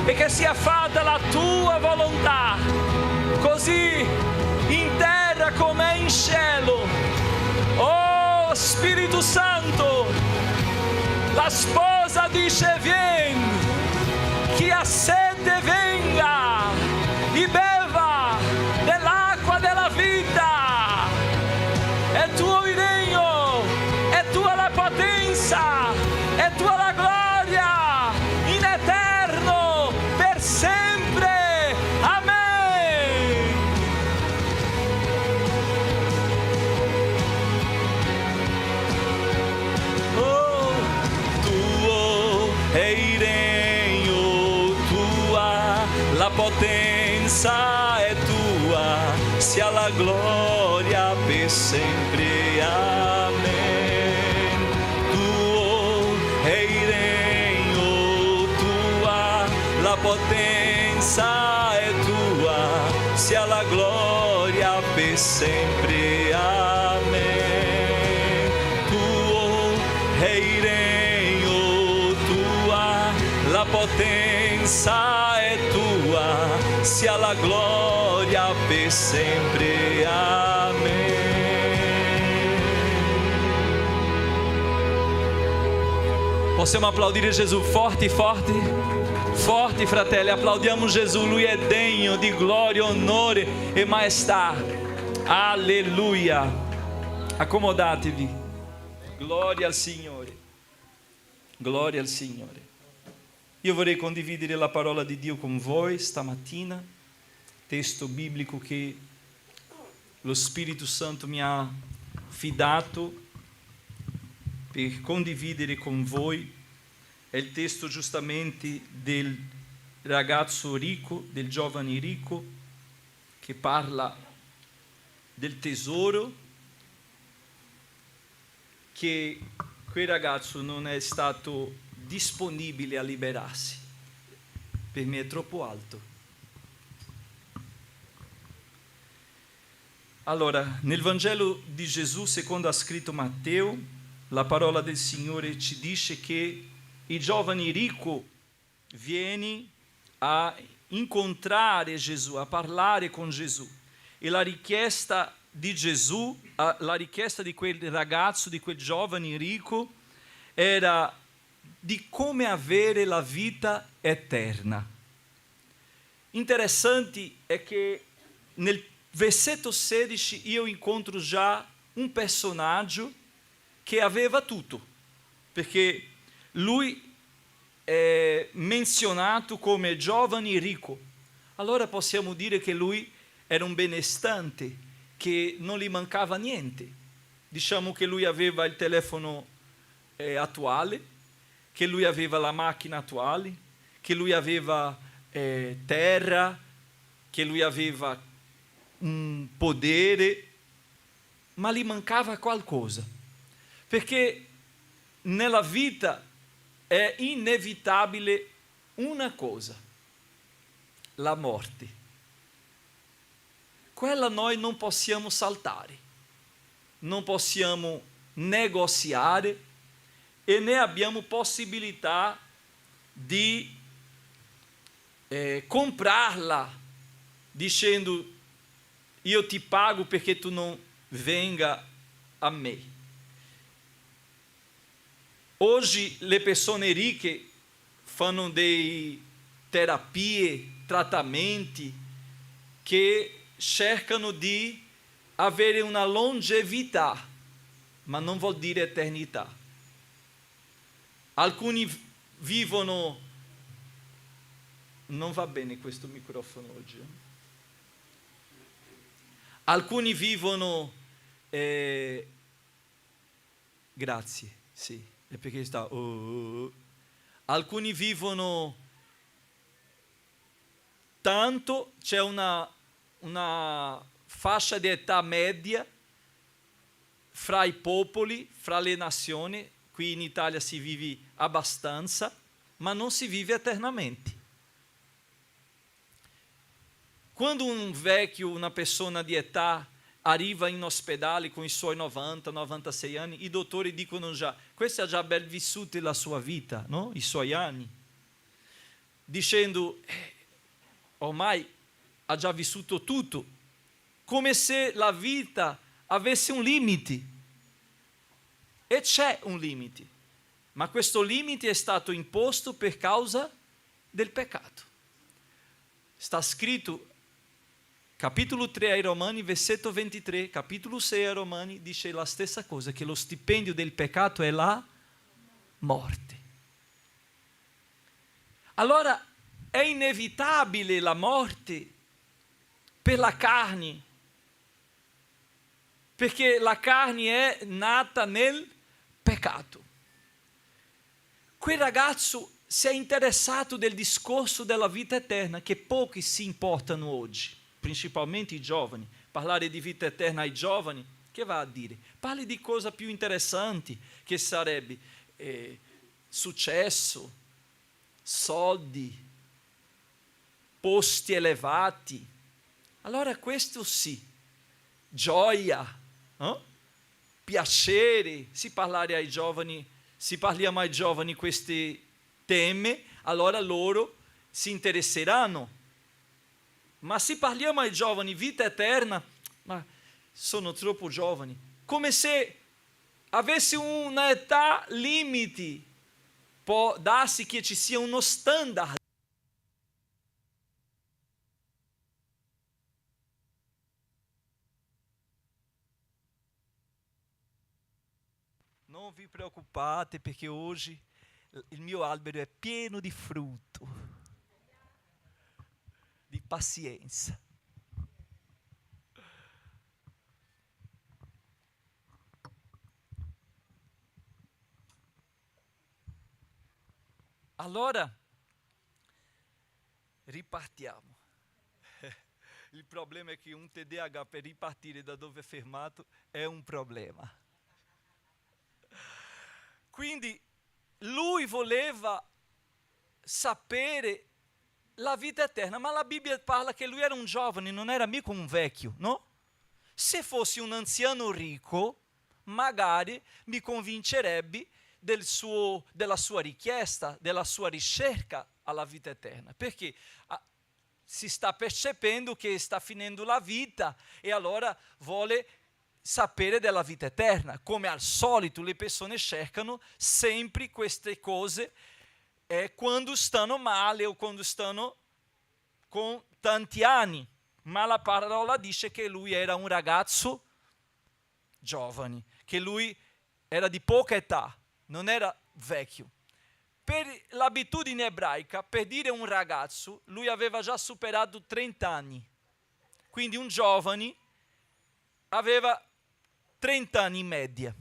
[SPEAKER 1] e che sia fatta la tua volontà, così in terra come in cielo. Oh Spirito Santo, la sposa dice vieni, chi ha sete venga e beva dell'acqua della vita. È tuo il regno, è tua la potenza, è tua la gloria in eterno per sempre. Amen. Oh, tuo è il regno, tua la potenza è tua, sia la gloria per sempre. Amen. Tuo è il regno, tua la potenza è tua, sia la gloria per sempre. Amen. Tuo è il regno, tua la potenza è tua, sia la gloria per sempre. Amen. Possiamo applaudire Gesù forte, forte, forte, fratelli. Applaudiamo Gesù, Lui è degno di gloria, onore e maestà. Alleluia. Accomodatevi. Gloria al Signore. Gloria al Signore. Io vorrei condividere la parola di Dio con voi stamattina, testo biblico che lo Spirito Santo mi ha affidato per condividere con voi. È il testo giustamente del ragazzo ricco, del giovane ricco, che parla del tesoro che quel ragazzo non è stato disponibile a liberarsi. Per me è troppo alto. Allora, nel Vangelo di Gesù, secondo ha scritto Matteo, la parola del Signore ci dice che il giovane ricco viene a incontrare Gesù, a parlare con Gesù. E la richiesta di Gesù, la richiesta di quel ragazzo, di quel giovane ricco, era di come avere la vita eterna. Interessante è che nel versetto 16 io incontro già un personaggio che aveva tutto, perché lui è menzionato come giovane ricco. Allora possiamo dire che lui era un benestante, che non gli mancava niente. Diciamo che lui aveva il telefono attuale, che lui aveva la macchina attuale, che lui aveva terra, che lui aveva un potere, ma gli mancava qualcosa, perché nella vita è inevitabile una cosa: la morte. Quella noi non possiamo saltare, non possiamo negoziare e né abbiamo possibilità di comprarla dicendo io ti pago perché tu non venga a me. Oggi le persone ricche fanno dei terapie, trattamenti che cercano di avere una longevità, ma non vuol dire eternità. Alcuni vivono... Non va bene questo microfono oggi. alcuni vivono, grazie, sì, è perché sta, alcuni vivono tanto, c'è una fascia di età media fra i popoli, fra le nazioni. Qui in Italia si vive abbastanza, ma non si vive eternamente. Quando un vecchio, una persona di età, arriva in ospedale con i suoi 90, 96 anni, i dottori dicono già, questo ha già ben vissuto la sua vita, no? I suoi anni, dicendo, ormai ha già vissuto tutto, come se la vita avesse un limite. E c'è un limite, ma questo limite è stato imposto per causa del peccato. Sta scritto, capitolo 3 ai Romani, versetto 23, capitolo 6 ai Romani, dice la stessa cosa, che lo stipendio del peccato è la morte. Allora è inevitabile la morte per la carne, perché la carne è nata nel peccato. Quel ragazzo si è interessato del discorso della vita eterna, che pochi si importano oggi, principalmente i giovani. Parlare di vita eterna ai giovani, che va a dire? Parli di cosa più interessanti, che sarebbe successo, soldi, posti elevati. Allora questo sì, gioia, piacere. Se parlare ai giovani, se parliamo ai giovani questi temi, allora loro si interesseranno. Ma se parliamo ai giovani vita eterna, ma sono troppo giovani, come se avesse una età limite. Può darsi che ci sia uno standard. Non vi preoccupate, perché oggi il mio albero è pieno di frutto, di pazienza. Allora, ripartiamo. Il problema è che un TDAH per ripartire da dove è fermato è un problema. Quindi lui voleva sapere la vita eterna, ma la Bibbia parla che lui era un giovane, non era mica un vecchio, no? Se fossi un anziano ricco, magari mi convincerebbe della sua richiesta, della sua ricerca alla vita eterna, perché si sta percependo che sta finendo la vita e allora vuole sapere della vita eterna. Come al solito le persone cercano sempre queste cose quando stanno male o quando stanno con tanti anni, ma la parola dice che lui era un ragazzo giovane, che lui era di poca età, non era vecchio. Per l'abitudine ebraica, per dire un ragazzo, lui aveva già superato 30 anni. Quindi un giovane aveva 30 anni in media.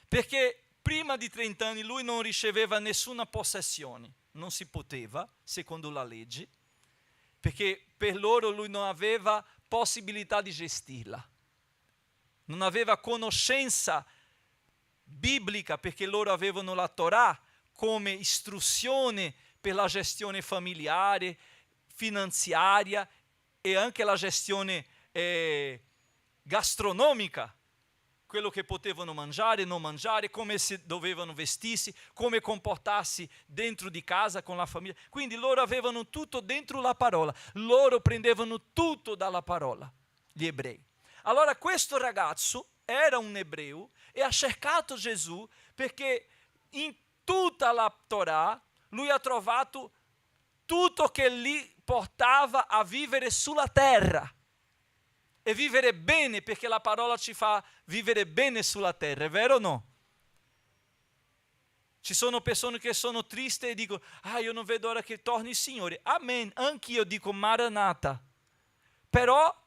[SPEAKER 1] Perché prima di 30 anni lui non riceveva nessuna possessione. Non si poteva, secondo la legge, perché per loro lui non aveva possibilità di gestirla. Non aveva conoscenza biblica, perché loro avevano la Torah come istruzione per la gestione familiare, finanziaria e anche la gestione gastronomica, quello che potevano mangiare, non mangiare, come si dovevano vestirsi, come comportarsi dentro di casa con la famiglia. Quindi loro avevano tutto dentro la parola, loro prendevano tutto dalla parola, gli ebrei. Allora questo ragazzo era un ebreo e ha cercato Gesù perché in tutta la Torah lui ha trovato tutto che gli portava a vivere sulla terra e vivere bene, perché la parola ci fa vivere bene sulla terra, è vero o no? Ci sono persone che sono tristi e dicono: io non vedo ora che torni il Signore. Amen, anch'io dico Maranatha. Però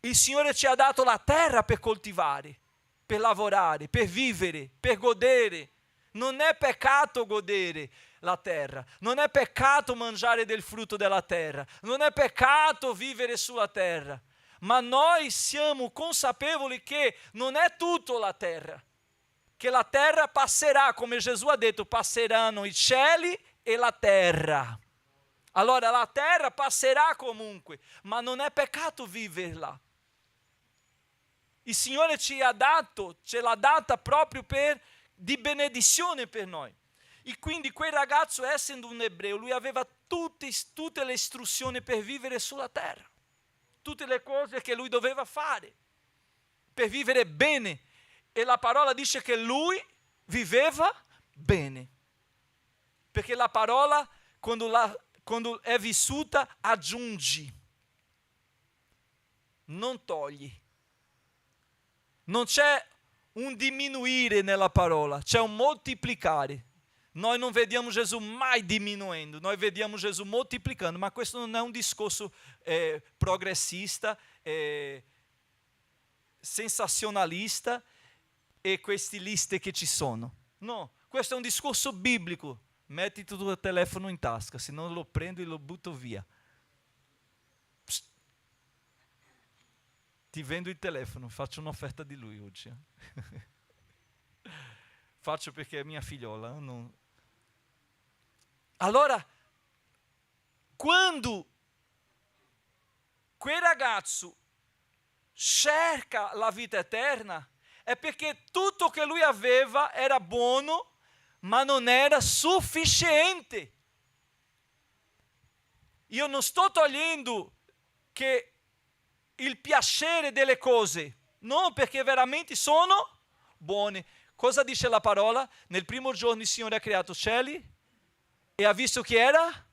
[SPEAKER 1] il Signore ci ha dato la terra per coltivare, per lavorare, per vivere, per godere. Non è peccato godere la terra, non è peccato mangiare del frutto della terra, non è peccato vivere sulla terra, ma noi siamo consapevoli che non è tutto la terra, che la terra passerà, come Gesù ha detto, passeranno i cieli e la terra. Allora la terra passerà comunque, ma non è peccato viverla. Il Signore ce l'ha data proprio di benedizione per noi. E quindi quel ragazzo, essendo un ebreo, lui aveva tutte le istruzioni per vivere sulla terra, tutte le cose che lui doveva fare per vivere bene. E la parola dice che lui viveva bene, perché la parola, quando è vissuta, aggiungi, non togli. Non c'è un diminuire nella parola, c'è un moltiplicare. Noi non vediamo Gesù mai diminuendo, noi vediamo Gesù moltiplicando, ma questo non è un discorso progressista, sensazionalista e queste liste che ci sono. No, questo è un discorso biblico. Metti il tuo telefono in tasca, se no lo prendo e lo butto via. Psst. Ti vendo il telefono, faccio un'offerta di lui oggi. Faccio perché è mia figliola. Non... Allora, quando quel ragazzo cerca la vita eterna, è perché tutto che lui aveva era buono, ma non era sufficiente. Io non sto togliendo che il piacere delle cose, no, perché veramente sono buone. Cosa dice la parola? Nel primo giorno il Signore ha creato cieli e ha visto che era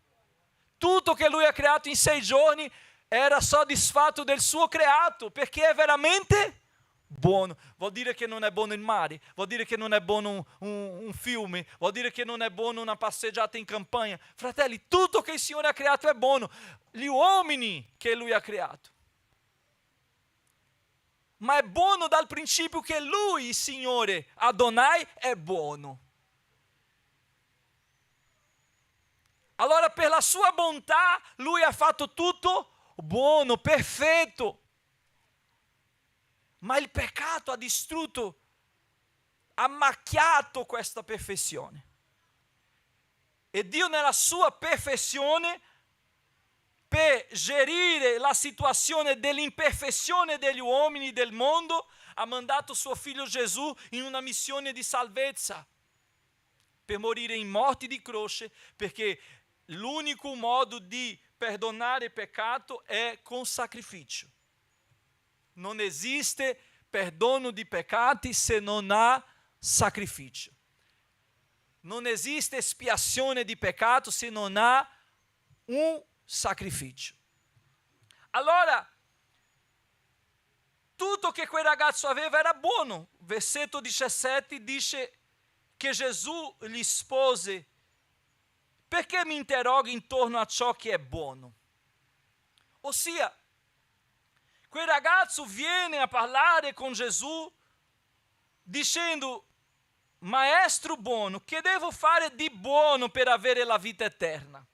[SPEAKER 1] tutto che lui ha creato in 6 giorni era soddisfatto del suo creato, perché è veramente buono. Vuol dire che non è buono il mare, vuol dire che non è buono un fiume, vuol dire che non è buono una passeggiata in campagna. Fratelli, tutto che il Signore ha creato è buono, gli uomini che lui ha creato. Ma è buono dal principio che lui, il Signore, Adonai, è buono. Allora per la sua bontà lui ha fatto tutto buono, perfetto. Ma il peccato ha distrutto, ha macchiato questa perfezione. E Dio nella sua perfezione, per gerire la situazione dell'imperfezione degli uomini del mondo, ha mandato suo figlio Gesù in una missione di salvezza, per morire in morte di croce, perché l'unico modo di perdonare il peccato è con sacrificio. Non esiste perdono di peccati se non há sacrificio. Non esiste espiazione di peccato se non há sacrificio. Allora, tutto che quel ragazzo aveva era buono. Versetto 17 dice che Gesù gli rispose: perché mi interroghi intorno a ciò che è buono? Ossia, quel ragazzo viene a parlare con Gesù dicendo: maestro buono, che devo fare di buono per avere la vita eterna?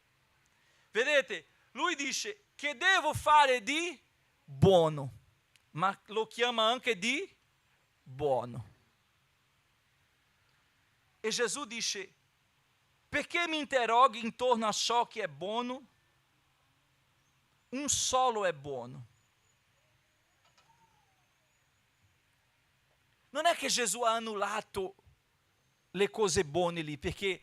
[SPEAKER 1] Vedete, lui dice che devo fare di buono, ma lo chiama anche di buono. E Gesù dice: perché mi interroghi intorno a ciò che è buono? Un solo è buono. Non è che Gesù ha annullato le cose buone lì, perché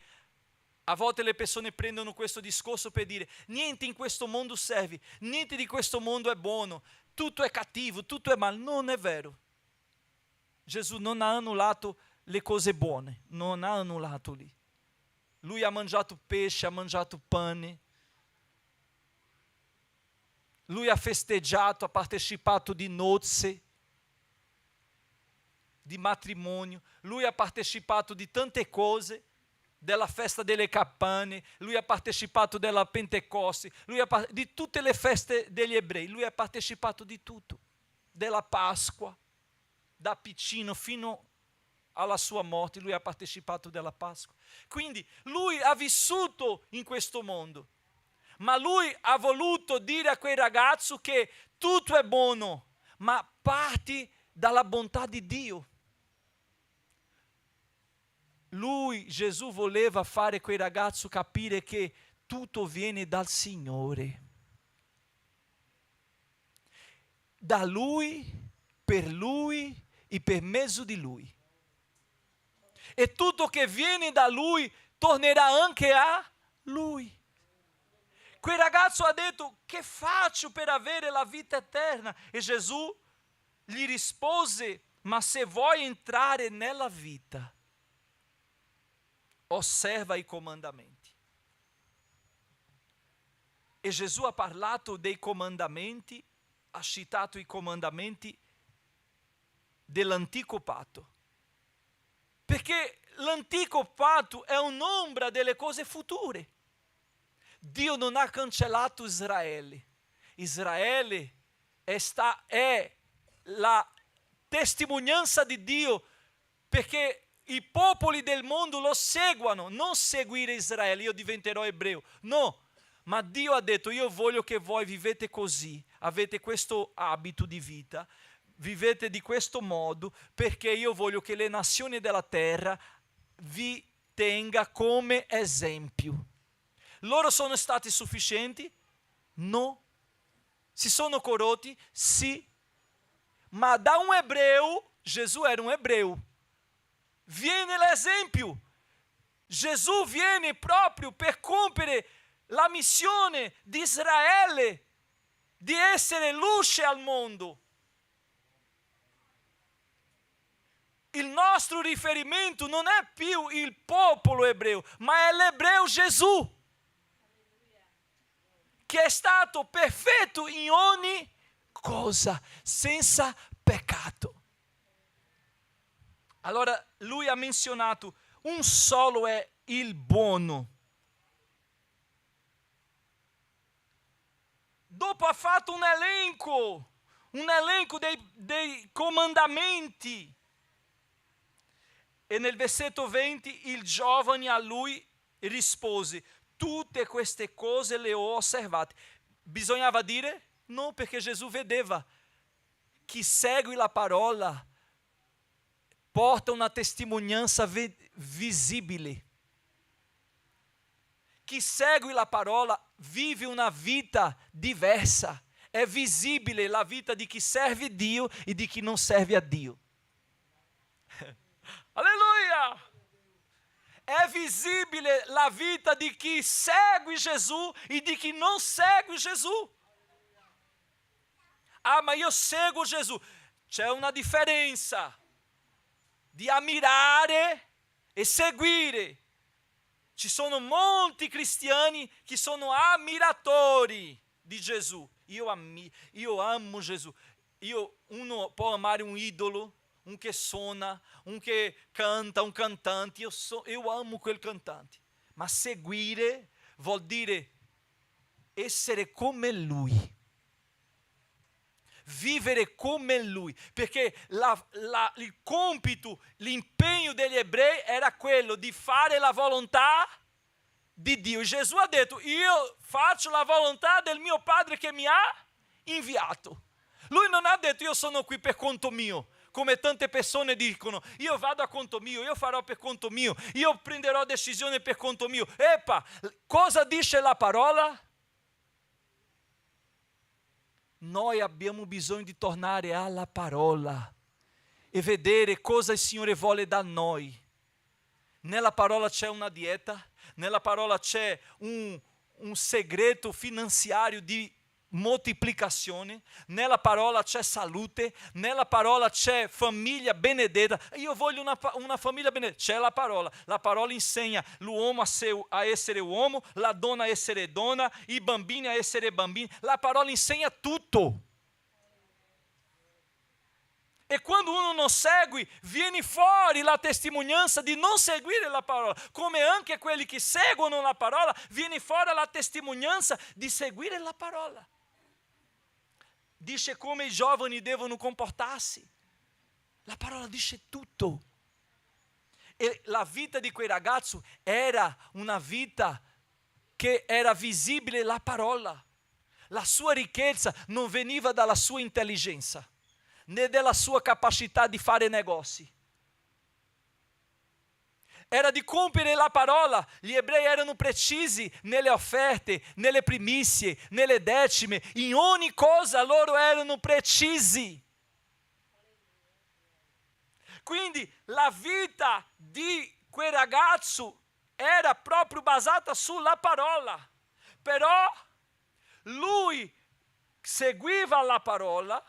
[SPEAKER 1] a volte le persone prendono questo discorso per dire: niente in questo mondo serve, niente di questo mondo è buono, tutto è cattivo, tutto è male. Non è vero. Gesù non ha annullato le cose buone, non ha annullato lì. Lui ha mangiato pesce, ha mangiato pane, lui ha festeggiato, ha partecipato di nozze, di matrimonio, lui ha partecipato di tante cose, della festa delle campane, lui ha partecipato della Pentecoste, di tutte le feste degli ebrei, lui ha partecipato di tutto. della Pasqua, da piccino fino alla sua morte, lui ha partecipato della Pasqua. Quindi lui ha vissuto in questo mondo, ma lui ha voluto dire a quel ragazzo che tutto è buono, ma parti dalla bontà di Dio. Lui, Gesù, voleva fare quel ragazzo capire che tutto viene dal Signore. Da Lui, per Lui e per mezzo di Lui. E tutto che viene da Lui tornerà anche a Lui. Quel ragazzo ha detto: che faccio per avere la vita eterna? E Gesù gli rispose: ma se vuoi entrare nella vita, osserva i comandamenti. E Gesù ha parlato dei comandamenti, ha citato i comandamenti dell'antico patto. Perché l'antico patto è un'ombra delle cose future. Dio non ha cancellato Israele. Israele è la testimonianza di Dio, perché i popoli del mondo lo seguono. Non seguire Israele, io diventerò ebreo. No, ma Dio ha detto: io voglio che voi vivete così, avete questo abito di vita, vivete di questo modo, perché io voglio che le nazioni della terra vi tenga come esempio. Loro sono stati sufficienti? No. Si sono corrotti? Sì. Ma da un ebreo, Gesù era un ebreo, viene l'esempio. Gesù viene proprio per compiere la missione di Israele, di essere luce al mondo. Il nostro riferimento non è più il popolo ebreo, ma è l'ebreo Gesù, che è stato perfetto in ogni cosa, senza peccato. Allora lui ha menzionato: un solo è il buono. Dopo ha fatto un elenco dei comandamenti. E nel versetto 20 il giovane a lui rispose: tutte queste cose le ho osservate. Bisognava dire? No, perché Gesù vedeva. Chi segue la parola porta una testimonianza visibile. Chi segue la parola vive una vita diversa. È visibile la vita di chi serve Dio e di chi non serve a Dio. Alleluia! È visibile la vita di chi segue Gesù e di chi non segue Gesù. Ah, ma io seguo Gesù. C'è una differenza di ammirare e seguire. Ci sono molti cristiani che sono ammiratori di Gesù. Io amo Gesù. Uno può amare un idolo, un che suona, un che canta, un cantante. Io amo quel cantante. Ma seguire vuol dire essere come lui. Vivere come lui, perché il compito, l'impegno degli ebrei era quello di fare la volontà di Dio. Gesù ha detto: io faccio la volontà del mio Padre che mi ha inviato. Lui non ha detto: io sono qui per conto mio, come tante persone dicono: io vado a conto mio, io farò per conto mio, io prenderò decisione per conto mio. Cosa dice la parola? Noi abbiamo bisogno di tornare alla parola e vedere cosa il Signore vuole da noi. Nella parola c'è una dieta, nella parola c'è un segreto finanziario di moltiplicazione, nella parola c'è salute, nella parola c'è famiglia benedetta. Io voglio una famiglia benedetta. C'è la parola insegna l'uomo a essere uomo, la donna a essere donna, i bambini a essere bambini. La parola insegna tutto. E quando uno non segue, viene fuori la testimonianza di non seguire la parola, come anche quelli che seguono la parola, viene fuori la testimonianza di seguire la parola. dice come i giovani devono comportarsi. La parola dice tutto. E la vita di quel ragazzo era una vita che era visibile la parola. La sua ricchezza non veniva dalla sua intelligenza, né dalla sua capacità di fare negozi. Era di compiere la parola. Gli ebrei erano precisi nelle offerte, nelle primizie, nelle decime. In ogni cosa loro erano precisi. Quindi la vita di quel ragazzo era proprio basata sulla parola. Però lui seguiva la parola,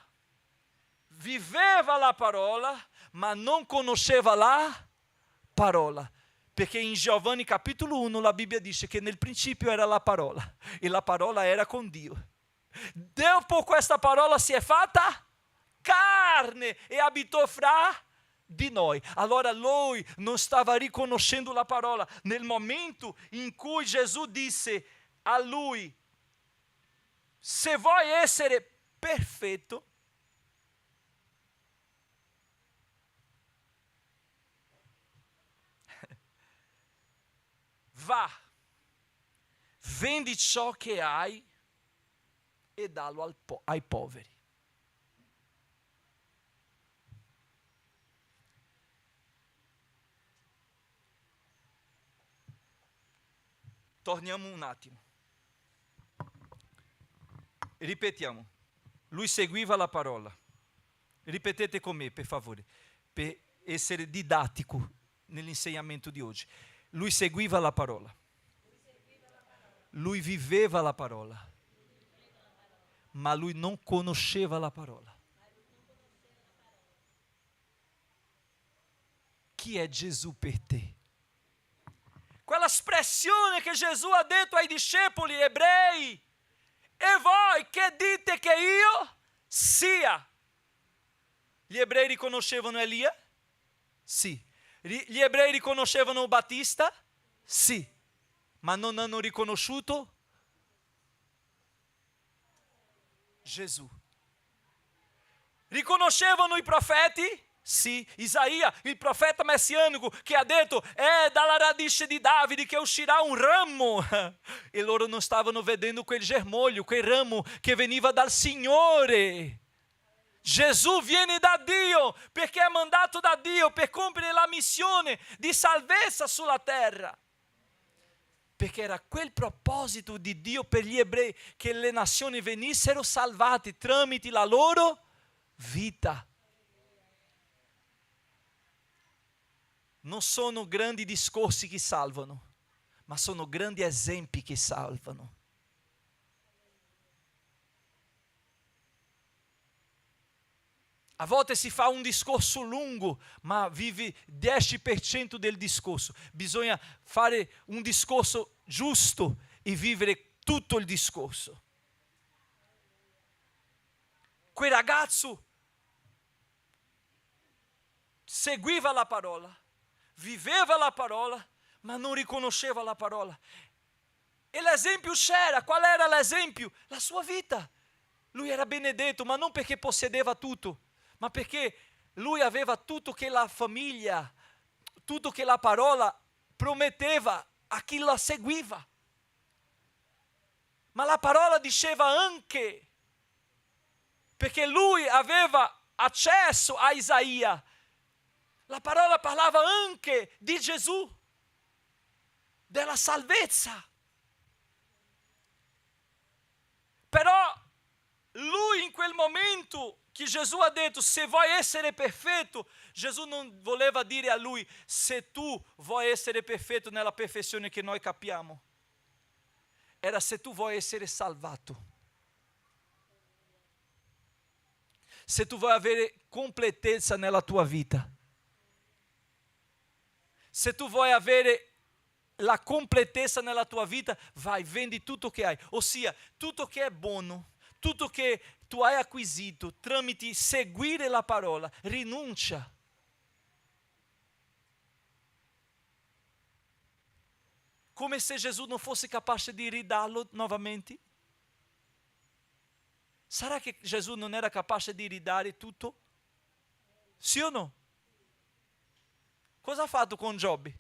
[SPEAKER 1] viveva la parola, ma non conosceva la parola. Perché in Giovanni capitolo 1 la Bibbia dice che nel principio era la parola e la parola era con Dio. Dopo questa parola si è fatta carne e abitò fra di noi. Allora lui non stava riconoscendo la parola. Nel momento in cui Gesù disse a lui: se vuoi essere perfetto, va, vendi ciò che hai e dallo ai poveri. Torniamo un attimo. Ripetiamo. Lui seguiva la parola. Ripetete con me, per favore, per essere didattico nell'insegnamento di oggi. Lui seguiva la parola. Lui viveva la parola. Ma lui non conosceva la parola. Chi è Gesù per te? Quella espressione che Gesù ha detto ai discepoli ebrei: e voi che dite che io sia? Gli ebrei riconoscevano Elia? Sì. Gli ebrei riconoscevano Battista? Sì. Ma non hanno riconosciuto Gesù. Riconoscevano i profeti? Sì. Isaia, il profeta messianico, che ha detto: è dalla radice di Davide che uscirà un ramo. E loro non stavano vedendo quel germoglio, quel ramo che veniva dal Signore. Gesù viene da Dio perché è mandato da Dio per compiere la missione di salvezza sulla terra. Perché era quel proposito di Dio per gli ebrei, che le nazioni venissero salvate tramite la loro vita. Non sono grandi discorsi che salvano, ma sono grandi esempi che salvano. A volte si fa un discorso lungo, ma vivi 10% del discorso. Bisogna fare un discorso giusto e vivere tutto il discorso. Quel ragazzo seguiva la parola, viveva la parola, ma non riconosceva la parola. E l'esempio c'era. Qual era l'esempio? La sua vita. Lui era benedetto, ma non perché possedeva tutto, ma perché lui aveva tutto che la famiglia, tutto che la parola prometteva a chi la seguiva. Ma la parola diceva anche, perché lui aveva accesso a Isaia, la parola parlava anche di Gesù, della salvezza. Però lui in quel momento che Gesù ha detto: se vuoi essere perfetto, Gesù non voleva dire a lui: se tu vuoi essere perfetto nella perfezione che noi capiamo. Era: se tu vuoi essere salvato, se tu vuoi avere completezza nella tua vita, se tu vuoi avere la completezza nella tua vita, vai, vendi tutto che hai, ossia tutto che è buono, tutto che tu hai acquisito tramite seguire la parola, rinuncia. Come se Gesù non fosse capace di ridarlo novamente. Sarà che Gesù non era capace di ridare tutto? Sì o no? Cosa ha fatto con Giobbe?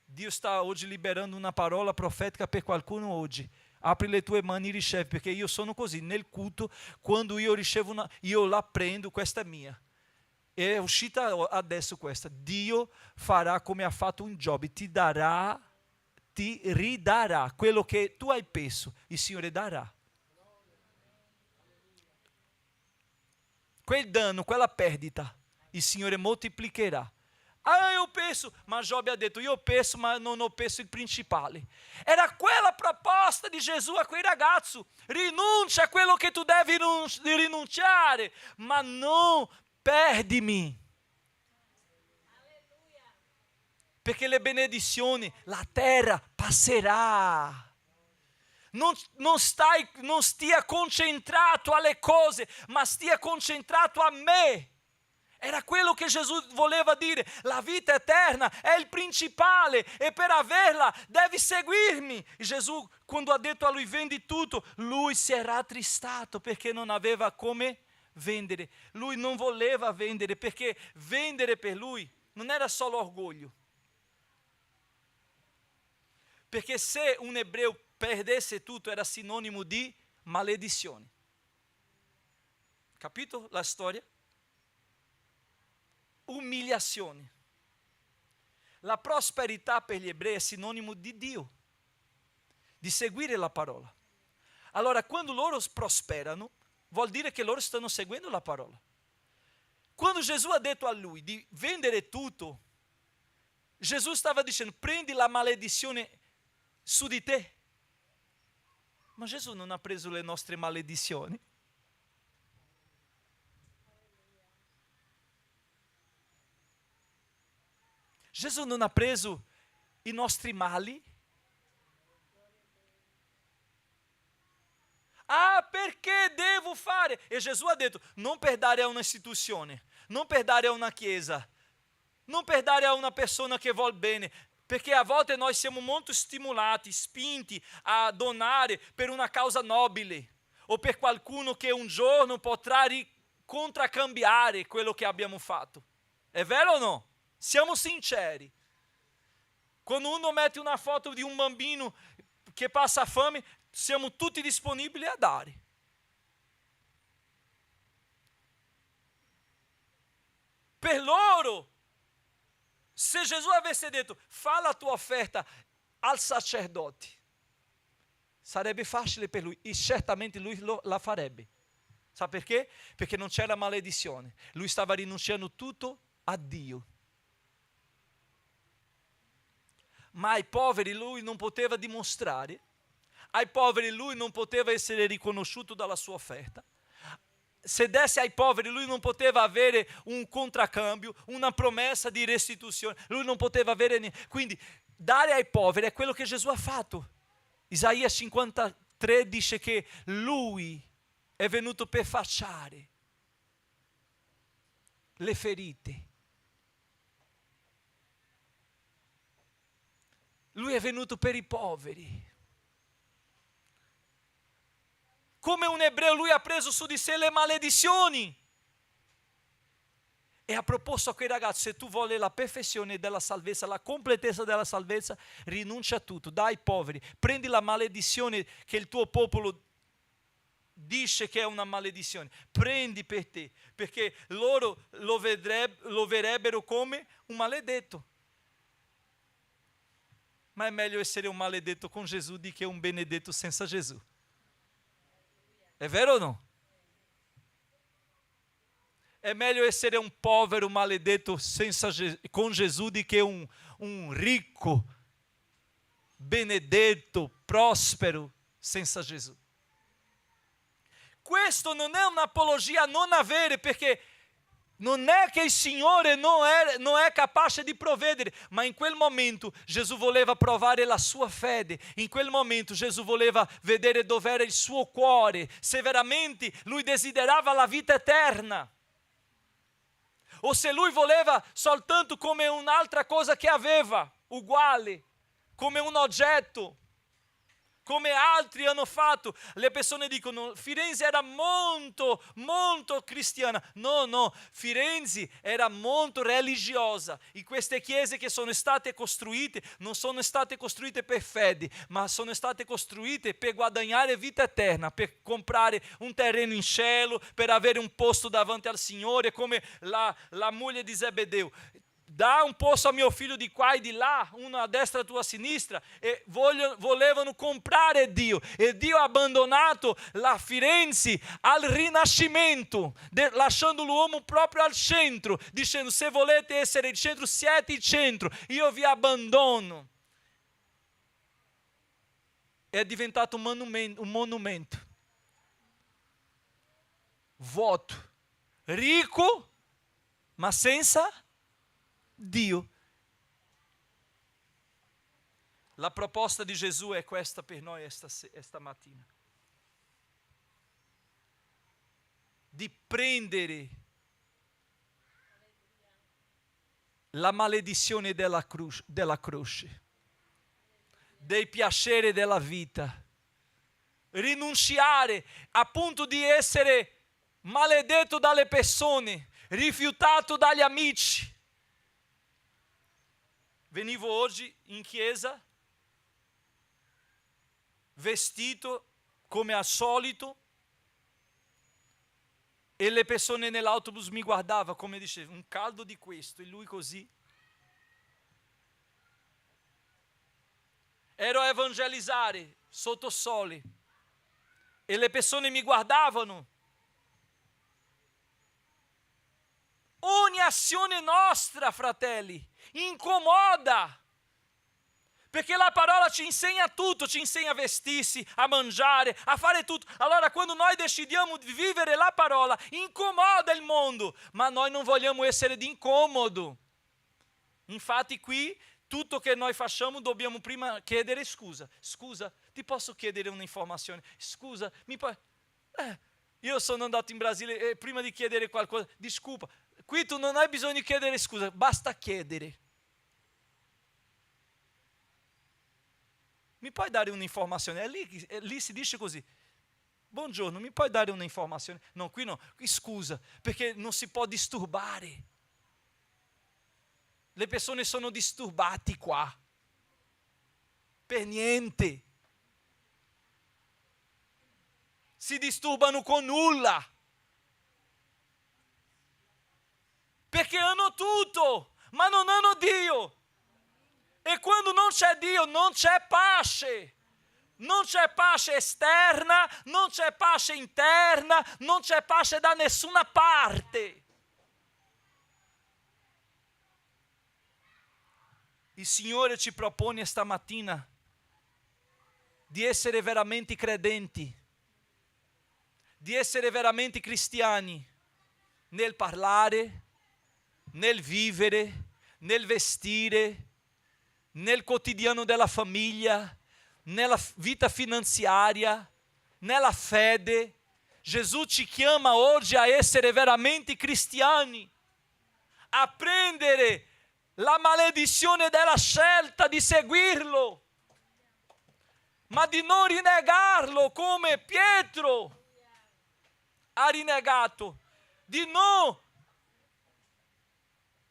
[SPEAKER 1] Dio sta oggi liberando una parola profetica per qualcuno oggi. Apri le tue mani e ricevi, perché io sono così, nel culto, quando io ricevo io la prendo, questa è mia. È uscita adesso questa. Dio farà come ha fatto in Giobbe, ti ridarà quello che tu hai perso, il Signore darà. Quel danno, quella perdita, il Signore moltiplicherà. Ah, eu perso, ma Giobbe ha detto, io ho perso, ma non ho perso il principale. Era quella proposta di Gesù a quel ragazzo: rinuncia a quello che tu devi rinunciare, ma non perdimi. Perché le benedizioni, la terra passerà. Non stia concentrato alle cose, ma stia concentrato a me. Era quello che Gesù voleva dire. La vita eterna è il principale e per averla devi seguirmi. Gesù, quando ha detto a lui vendi tutto, lui si era attristato perché non aveva come vendere. Lui non voleva vendere, perché vendere per lui non era solo orgoglio. Perché se un ebreo perdesse tutto era sinonimo di maledizione. Capito la storia? Umiliazione. La prosperità per gli ebrei è sinonimo di Dio, di seguire la parola. Allora, quando loro prosperano, vuol dire che loro stanno seguendo la parola. Quando Gesù ha detto a lui di vendere tutto, Gesù stava dicendo: prendi la maledizione su di te. Ma Gesù non ha preso le nostre maledizioni. Gesù non ha preso i nostri mali. Ah, perché devo fare? E Gesù ha detto: non per dare a una istituzione, non per dare a una chiesa, non per dare a una persona che vuol bene, perché a volte noi siamo molto stimolati, spinti a donare per una causa nobile o per qualcuno che un giorno potrà contraccambiare quello che abbiamo fatto. È vero o no? Siamo sinceri. Quando uno mette una foto di un bambino che passa fame, siamo tutti disponibili a dare. Per loro, se Gesù avesse detto fa la tua offerta al sacerdote, sarebbe facile per lui e certamente lui la farebbe. Sa perché? Perché non c'era maledizione. Lui stava rinunciando tutto a Dio. Ma ai poveri lui non poteva dimostrare, ai poveri lui non poteva essere riconosciuto dalla sua offerta. Se desse ai poveri lui non poteva avere un contraccambio, una promessa di restituzione, lui non poteva avere niente. Quindi dare ai poveri è quello che Gesù ha fatto. Isaia 53 dice che lui è venuto per fasciare le ferite. Lui è venuto per i poveri. Come un ebreo lui ha preso su di sé le maledizioni e ha proposto a quei ragazzi: se tu vuoi la perfezione della salvezza, la completezza della salvezza, rinuncia a tutto, dai ai poveri, prendi la maledizione che il tuo popolo dice che è una maledizione, prendi per te, perché loro lo vedrebbero come un maledetto. Ma è meglio essere un maledetto con Gesù di che un benedetto senza Gesù. È vero o no? È meglio essere un povero maledetto con Gesù di che un ricco, benedetto, prospero senza Gesù. Questo non è un'apologia a non avere, perché non è che il Signore non è capace di provvedere, ma in quel momento Gesù voleva provare la sua fede, in quel momento Gesù voleva vedere dove era il suo cuore, se veramente lui desiderava la vita eterna, o se lui voleva soltanto come un'altra cosa che aveva, uguale, come un oggetto. come altri hanno fatto. Le persone dicono Firenze era molto, molto cristiana. No, Firenze era molto religiosa. E queste chiese che sono state costruite non sono state costruite per fede, ma sono state costruite per guadagnare vita eterna, per comprare un terreno in cielo, per avere un posto davanti al Signore, come la moglie di Zebedeo. Dà un posto a mio figlio di qua e di là, uno a destra e l'altro a sinistra, e volevano comprare Dio, e Dio ha abbandonato la Firenze al rinascimento, lasciando l'uomo proprio al centro, dicendo se volete essere il centro, siete il centro, io vi abbandono. È diventato un monumento, vuoto, ricco, ma senza Dio. La proposta di Gesù è questa per noi esta mattina: di prendere la maledizione della croce, dei piaceri della vita, rinunciare appunto di essere maledetto dalle persone, rifiutato dagli amici. Venivo oggi in chiesa, vestito come al solito, e le persone nell'autobus mi guardavano come diceva, un caldo di questo, e lui così. Ero a evangelizzare sotto sole, e le persone mi guardavano. Ogni azione nostra, fratelli, incomoda, perché la parola ci insegna tutto, ci insegna a vestirsi, a mangiare, a fare tutto. Allora quando noi decidiamo di vivere la parola, incomoda il mondo, ma noi non vogliamo essere di incomodo. Infatti qui tutto che noi facciamo dobbiamo prima chiedere scusa. Scusa, ti posso chiedere un'informazione? Scusa, io sono andato in Brasile e prima di chiedere qualcosa, disculpa. Qui tu non hai bisogno di chiedere scusa, basta chiedere. Mi puoi dare un'informazione? Lì si dice così. Buongiorno, mi puoi dare un'informazione? No, qui no, qui scusa, perché non si può disturbare. Le persone sono disturbate qua. Per niente. Si disturbano con nulla. Perché hanno tutto, ma non hanno Dio. E quando non c'è Dio non c'è pace. Non c'è pace esterna, non c'è pace interna, non c'è pace da nessuna parte. Il Signore ci propone stamattina di essere veramente credenti, di essere veramente cristiani nel parlare, nel vivere, nel vestire, nel quotidiano della famiglia, nella vita finanziaria, nella fede. Gesù ci chiama oggi a essere veramente cristiani, a prendere la maledizione della scelta di seguirlo, ma di non rinnegarlo come Pietro ha rinnegato, di non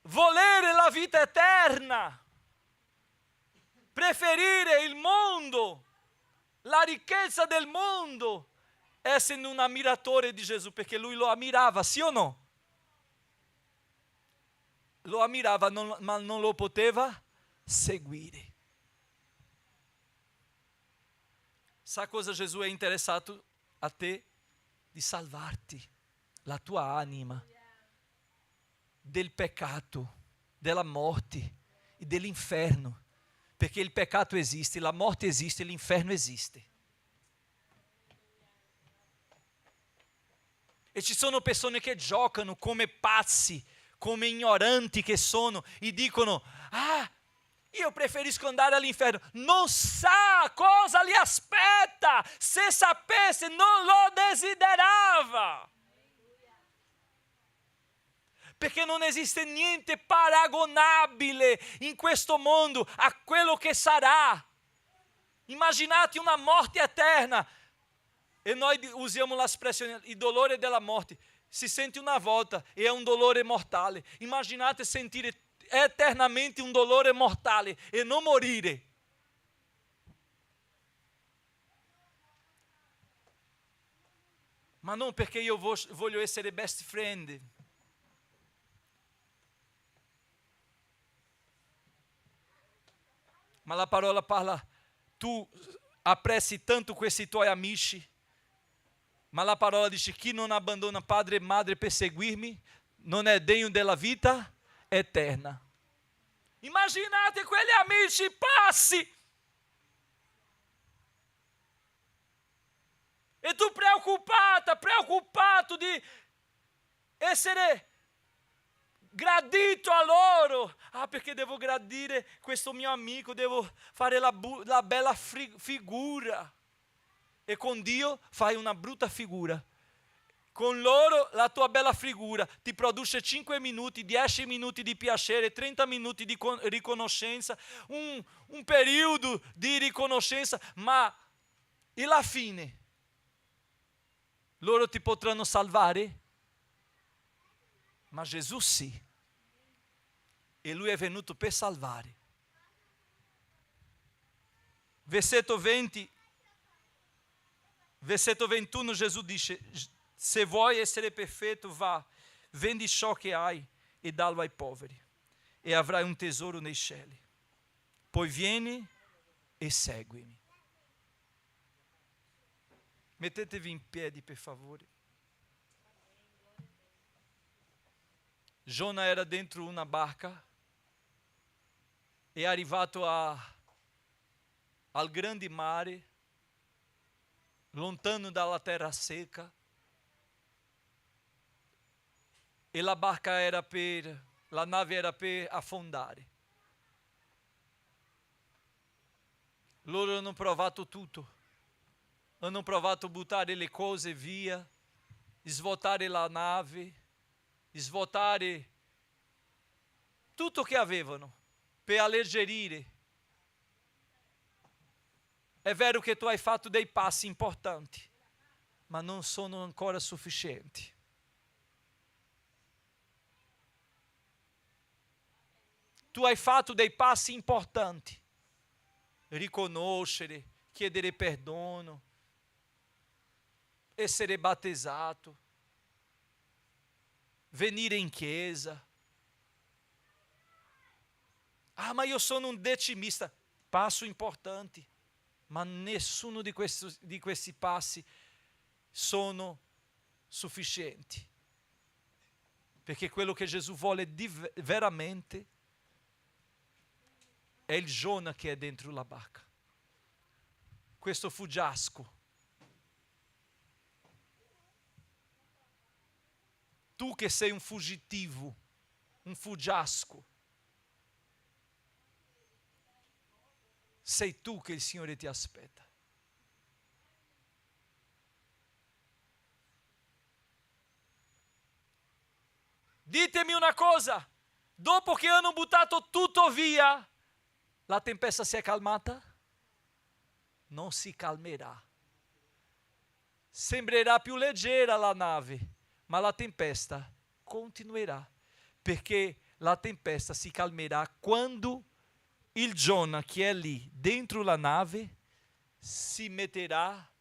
[SPEAKER 1] volere la vita eterna, preferire il mondo, la ricchezza del mondo, essendo un ammiratore di Gesù, perché lui lo ammirava, sì o no? Lo ammirava, ma non lo poteva seguire. Sa cosa Gesù è interessato a te? Di salvarti, la tua anima, del peccato, della morte e dell'inferno. Perché il peccato esiste, la morte esiste, l'inferno esiste. E ci sono persone che giocano come pazzi, come ignoranti che sono, e dicono, io preferisco andare all'inferno. Non sa cosa li aspetta, se sapesse non lo desiderava. Perché non esiste niente paragonabile in questo mondo a quello che sarà. Immaginate una morte eterna. E noi usiamo l'espressione, il dolore della morte. Si sente una volta e è un dolore mortale. Immaginate sentire eternamente un dolore mortale e non morire. Ma non perché io voglio essere best friend. Ma la parola parla, tu apprezzi tanto questi tuoi amici, ma la parola dice, chi non abbandona padre e madre per seguirmi, non è degno della vita eterna. Immaginate quegli amici passi. E tu preoccupato di essere gradito a loro. Ah, perché devo gradire questo mio amico, devo fare la bella figura. E con Dio fai una brutta figura. Con loro la tua bella figura ti produce 5 minuti, 10 minuti di piacere, 30 minuti di riconoscenza, un periodo di riconoscenza, ma e la fine? Loro ti potranno salvare? Ma Gesù sì. E Lui è venuto per salvare. Versetto 20, versetto 21, Gesù dice, se vuoi essere perfetto, va, vendi ciò che hai e dallo ai poveri, e avrai un tesoro nei cieli. Poi vieni e seguimi. Mettetevi in piedi, per favore. Giona era dentro una barca, è arrivato al grande mare, lontano dalla terra secca, e la nave era per affondare. Loro hanno provato tutto. Hanno provato a buttare le cose via, svuotare la nave, svuotare tutto che avevano per alleggerire. È vero che tu hai fatto dei passi importanti, ma non sono ancora sufficienti. Tu hai fatto dei passi importanti. Riconoscere, chiedere perdono, essere battezzato, venire in chiesa. Ah, ma io sono un decimista. Passo importante, ma nessuno di questi passi sono sufficienti. Perché quello che Gesù vuole veramente è il Giona che è dentro la barca. Questo fuggiasco. Tu che sei un fuggitivo, un fuggiasco, sei tu che il Signore ti aspetta. Ditemi una cosa, dopo che hanno buttato tutto via, la tempesta si è calmata? Non si calmerà. Sembrerà più leggera la nave, ma la tempesta continuerà, perché la tempesta si calmerà quando il Giona che è lì dentro la nave si metterà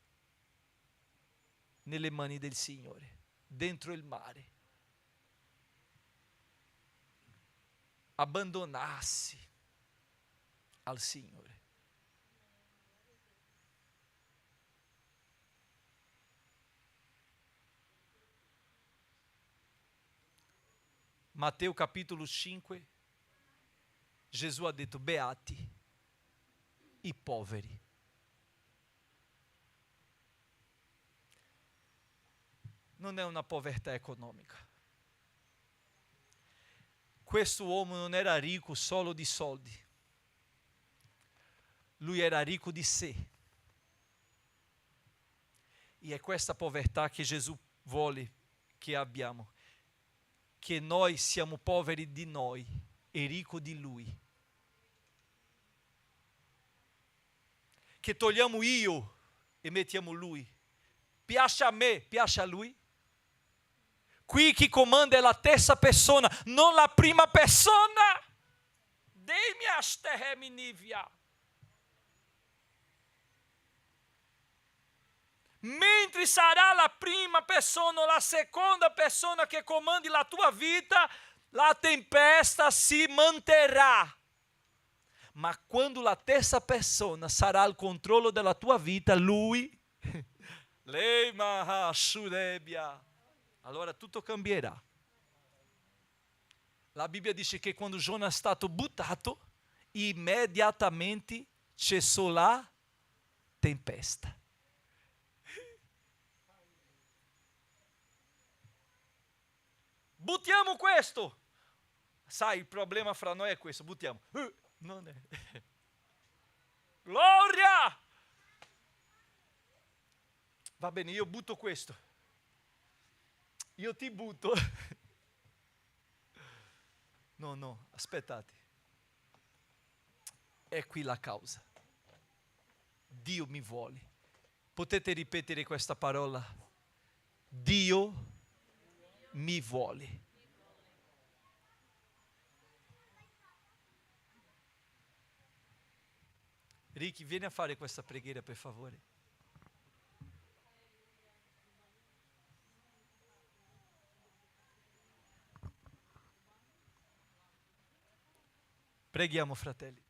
[SPEAKER 1] nelle mani del Signore, dentro il mare. Abbandonarsi al Signore. Matteo capitolo 5, Gesù ha detto, beati i poveri. Non è una povertà economica. Questo uomo non era ricco solo di soldi. Lui era ricco di sé. E è questa povertà che Gesù vuole che abbiamo. Che noi siamo poveri di noi e ricco di Lui. che togliamo io e mettiamo lui. Piace a me, piace a lui? Qui chi comanda è la terza persona, non la prima persona. Demia steheminivia. Mentre sarà la prima persona o la seconda persona che comandi la tua vita, la tempesta si manterrà. Ma quando la terza persona sarà al controllo della tua vita, lui, allora tutto cambierà. La Bibbia dice che quando Giona è stato buttato, immediatamente cessò la tempesta. Buttiamo questo. Sai, il problema fra noi è questo, buttiamo. Non è. Gloria! Va bene, io butto questo. Io ti butto. No, aspettate. È qui la causa. Dio mi vuole. Potete ripetere questa parola? Dio mi vuole. Ricky, vieni a fare questa preghiera per favore. Preghiamo, fratelli.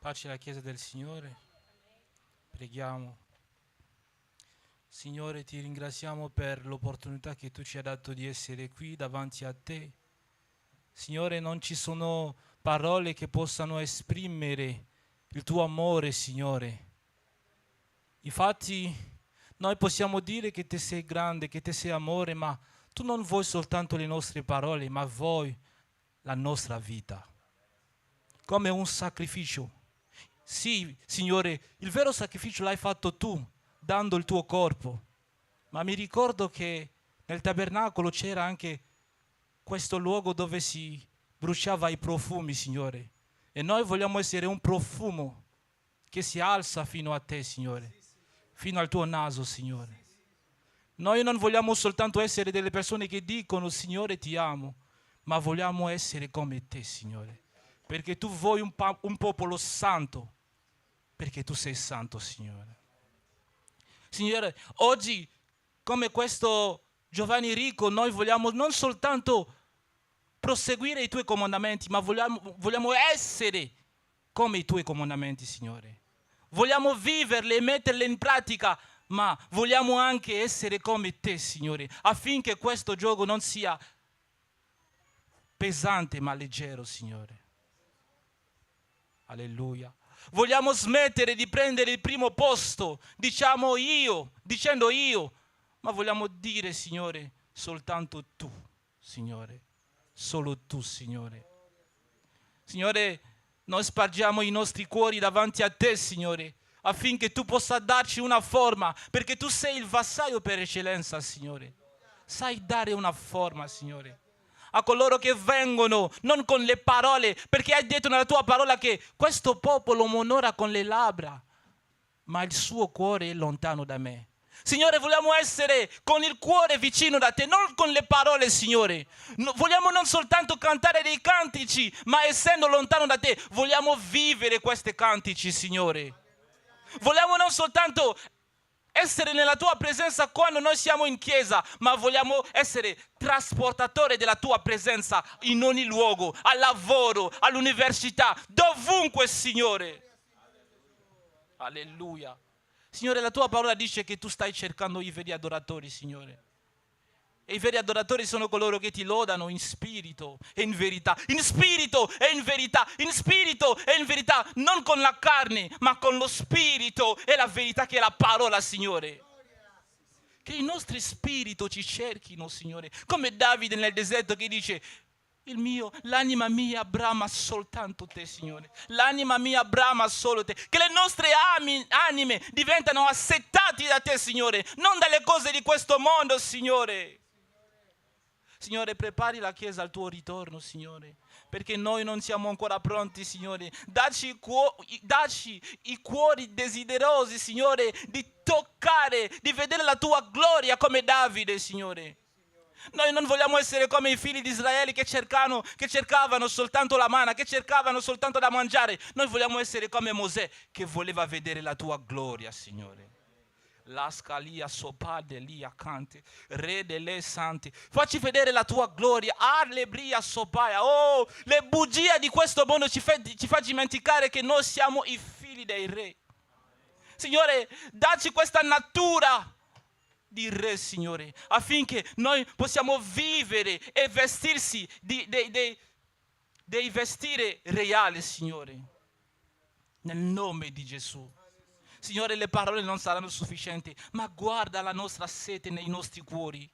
[SPEAKER 6] Pace alla Chiesa del Signore. Preghiamo. Signore, ti ringraziamo per l'opportunità che tu ci hai dato di essere qui davanti a te. Signore, non ci sono parole che possano esprimere il tuo amore, Signore. Infatti, noi possiamo dire che te sei grande, che te sei amore, ma tu non vuoi soltanto le nostre parole, ma vuoi la nostra vita. Come un sacrificio. Sì, Signore, il vero sacrificio l'hai fatto tu, dando il tuo corpo. Ma mi ricordo che nel tabernacolo c'era anche questo luogo dove si bruciava i profumi, Signore. E noi vogliamo essere un profumo che si alza fino a te, Signore. Fino al tuo naso, Signore. Noi non vogliamo soltanto essere delle persone che dicono, Signore, ti amo, ma vogliamo essere come te, Signore. Perché tu vuoi un popolo santo, perché tu sei santo, Signore. Signore, oggi, come questo Giovanni Ricco, noi vogliamo non soltanto proseguire i tuoi comandamenti, ma vogliamo essere come i tuoi comandamenti, Signore. Vogliamo viverle e metterle in pratica, ma vogliamo anche essere come te, Signore, affinché questo gioco non sia pesante ma leggero, Signore. Alleluia. Vogliamo smettere di prendere il primo posto, dicendo io, ma vogliamo dire, Signore, soltanto tu, Signore, solo tu, Signore. Signore, noi spargiamo i nostri cuori davanti a te, Signore, affinché tu possa darci una forma, perché tu sei il vassaio per eccellenza, Signore. Sai dare una forma, Signore, a coloro che vengono, non con le parole, perché hai detto nella tua parola che questo popolo mi onora con le labbra, ma il suo cuore è lontano da me. Signore, vogliamo essere con il cuore vicino da te, non con le parole, Signore. Vogliamo non soltanto cantare dei cantici, ma essendo lontano da te, vogliamo vivere questi cantici, Signore. Vogliamo non soltanto essere nella tua presenza quando noi siamo in chiesa, ma vogliamo essere trasportatori della tua presenza in ogni luogo, al lavoro, all'università, dovunque, Signore. Alleluia. Signore, la tua parola dice che tu stai cercando i veri adoratori, Signore. E i veri adoratori sono coloro che ti lodano in spirito e in verità. In spirito e in verità. In spirito e in verità. Non con la carne, ma con lo spirito e la verità che è la parola, Signore. Che i nostri spiriti ci cerchino, Signore. Come Davide nel deserto che dice: l'anima mia brama soltanto te, Signore. L'anima mia brama solo te. Che le nostre anime diventano assettate da te, Signore. Non dalle cose di questo mondo, Signore. Signore, prepari la Chiesa al tuo ritorno, Signore, perché noi non siamo ancora pronti, Signore. Dacci i cuori desiderosi, Signore, di toccare, di vedere la tua gloria come Davide, Signore. Noi non vogliamo essere come i figli di Israele che cercavano soltanto la manna, che cercavano soltanto da mangiare. Noi vogliamo essere come Mosè, che voleva vedere la tua gloria, Signore. La scalia sopade lia cante, re delle santi. Facci vedere la tua gloria. Arlebria sopaia. Oh, le bugie di questo mondo ci fa dimenticare che noi siamo i figli dei re. Signore, dacci questa natura di re, Signore, affinché noi possiamo vivere e vestirsi dei vestiti reali, Signore, nel nome di Gesù. Signore, le parole non saranno sufficienti, ma guarda la nostra sete nei nostri cuori.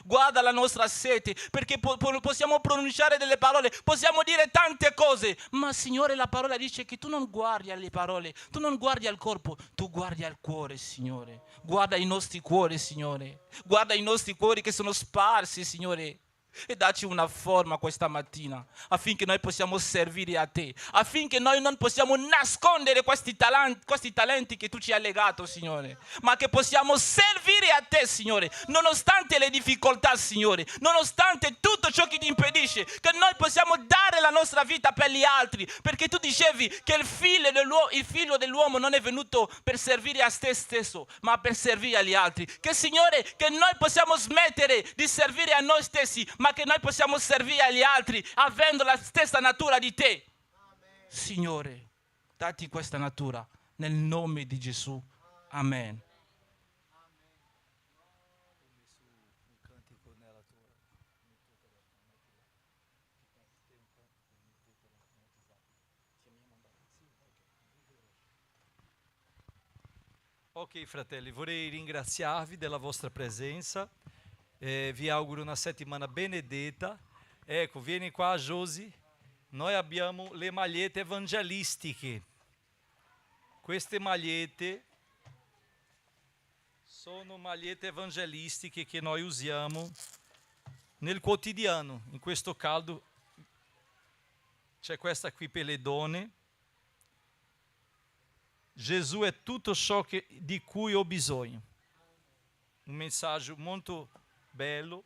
[SPEAKER 6] Guarda la nostra sete, perché possiamo pronunciare delle parole, possiamo dire tante cose, ma Signore, la parola dice che tu non guardi alle parole, tu non guardi al corpo, tu guardi al cuore, Signore. Guarda i nostri cuori, Signore. Guarda i nostri cuori che sono sparsi, Signore. E dacci una forma questa mattina affinché noi possiamo servire a te, affinché noi non possiamo nascondere questi talenti che tu ci hai legato, Signore, ma che possiamo servire a te, Signore, nonostante le difficoltà, Signore, nonostante tutto ciò che ti impedisce, che noi possiamo dare la nostra vita per gli altri, perché tu dicevi che il figlio dell'uomo non è venuto per servire a te stesso, ma per servire agli altri. Che, Signore, che noi possiamo smettere di servire a noi stessi, ma che noi possiamo servire agli altri avendo la stessa natura di te. Amen. Signore, datti questa natura nel nome di Gesù. Amen.
[SPEAKER 1] Ok, fratelli, vorrei ringraziarvi della vostra presenza. Vi auguro una settimana benedetta. Ecco, vieni qua, Josi. Noi abbiamo le magliette evangelistiche. Queste magliette sono magliette evangelistiche che noi usiamo nel quotidiano. In questo caldo c'è questa qui per le donne. Gesù è tutto ciò di cui ho bisogno. Un messaggio molto bello.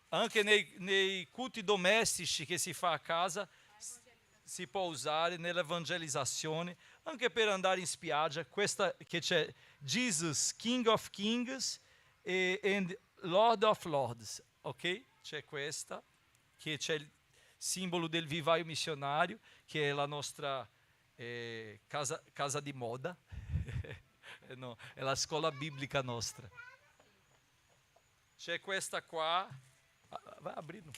[SPEAKER 1] Anche nei culti domestici che si fa a casa si può usare nell'evangelizzazione, anche per andare in spiaggia. Questa che c'è Jesus King of Kings and Lord of Lords, ok? C'è questa che c'è il simbolo del vivaio missionario, che è la nostra casa di moda. No, è la scuola biblica nostra. C'è questa qua, vai abrindo,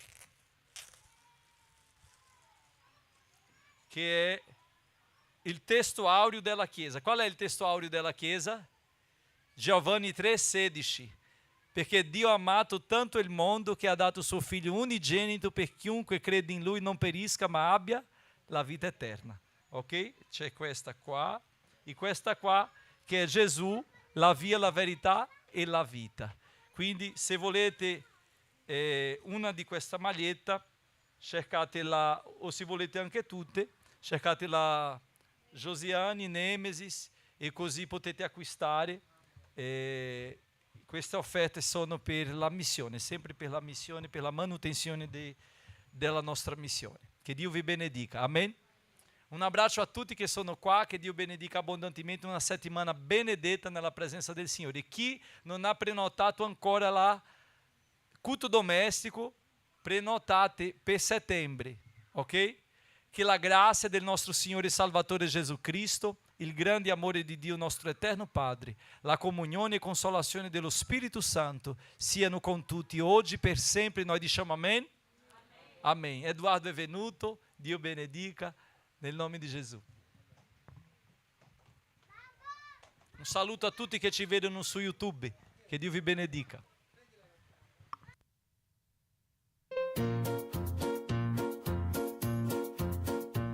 [SPEAKER 1] che è il testo aureo della Chiesa. Qual è il testo aureo della Chiesa? Giovanni 3,16. Perché Dio ha amato tanto il mondo che ha dato suo Figlio unigenito per chiunque crede in Lui non perisca ma abbia la vita eterna. Ok? C'è questa qua e questa qua che è Gesù, la via, la verità e la vita. Quindi se volete una di questa maglietta, cercatela, o se volete anche tutte, cercatela Josiani, Nemesis, e così potete acquistare. Queste offerte sono per la missione, sempre per la missione, per la manutenzione della nostra missione. Che Dio vi benedica. Amen. Un abbraccio a tutti che sono qua, che Dio benedica abbondantemente, una settimana benedetta nella presenza del Signore. E chi non ha prenotato ancora la culto domestico, prenotate per settembre, ok? Che la grazia del nostro Signore e Salvatore Gesù Cristo, il grande amore di Dio nostro eterno Padre, la comunione e consolazione dello Spirito Santo siano con tutti oggi per sempre. Noi diciamo amen. Amen. Eduardo è venuto, Dio benedica. Nel nome di Gesù. Un saluto a tutti che ci vedono su YouTube. Che Dio vi benedica.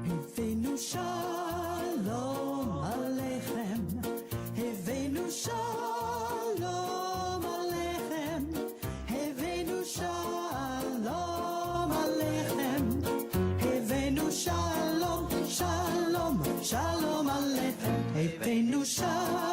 [SPEAKER 7] Hevenu shalom aleichem. Hevenu shalom aleichem. Benvenuto Shalom.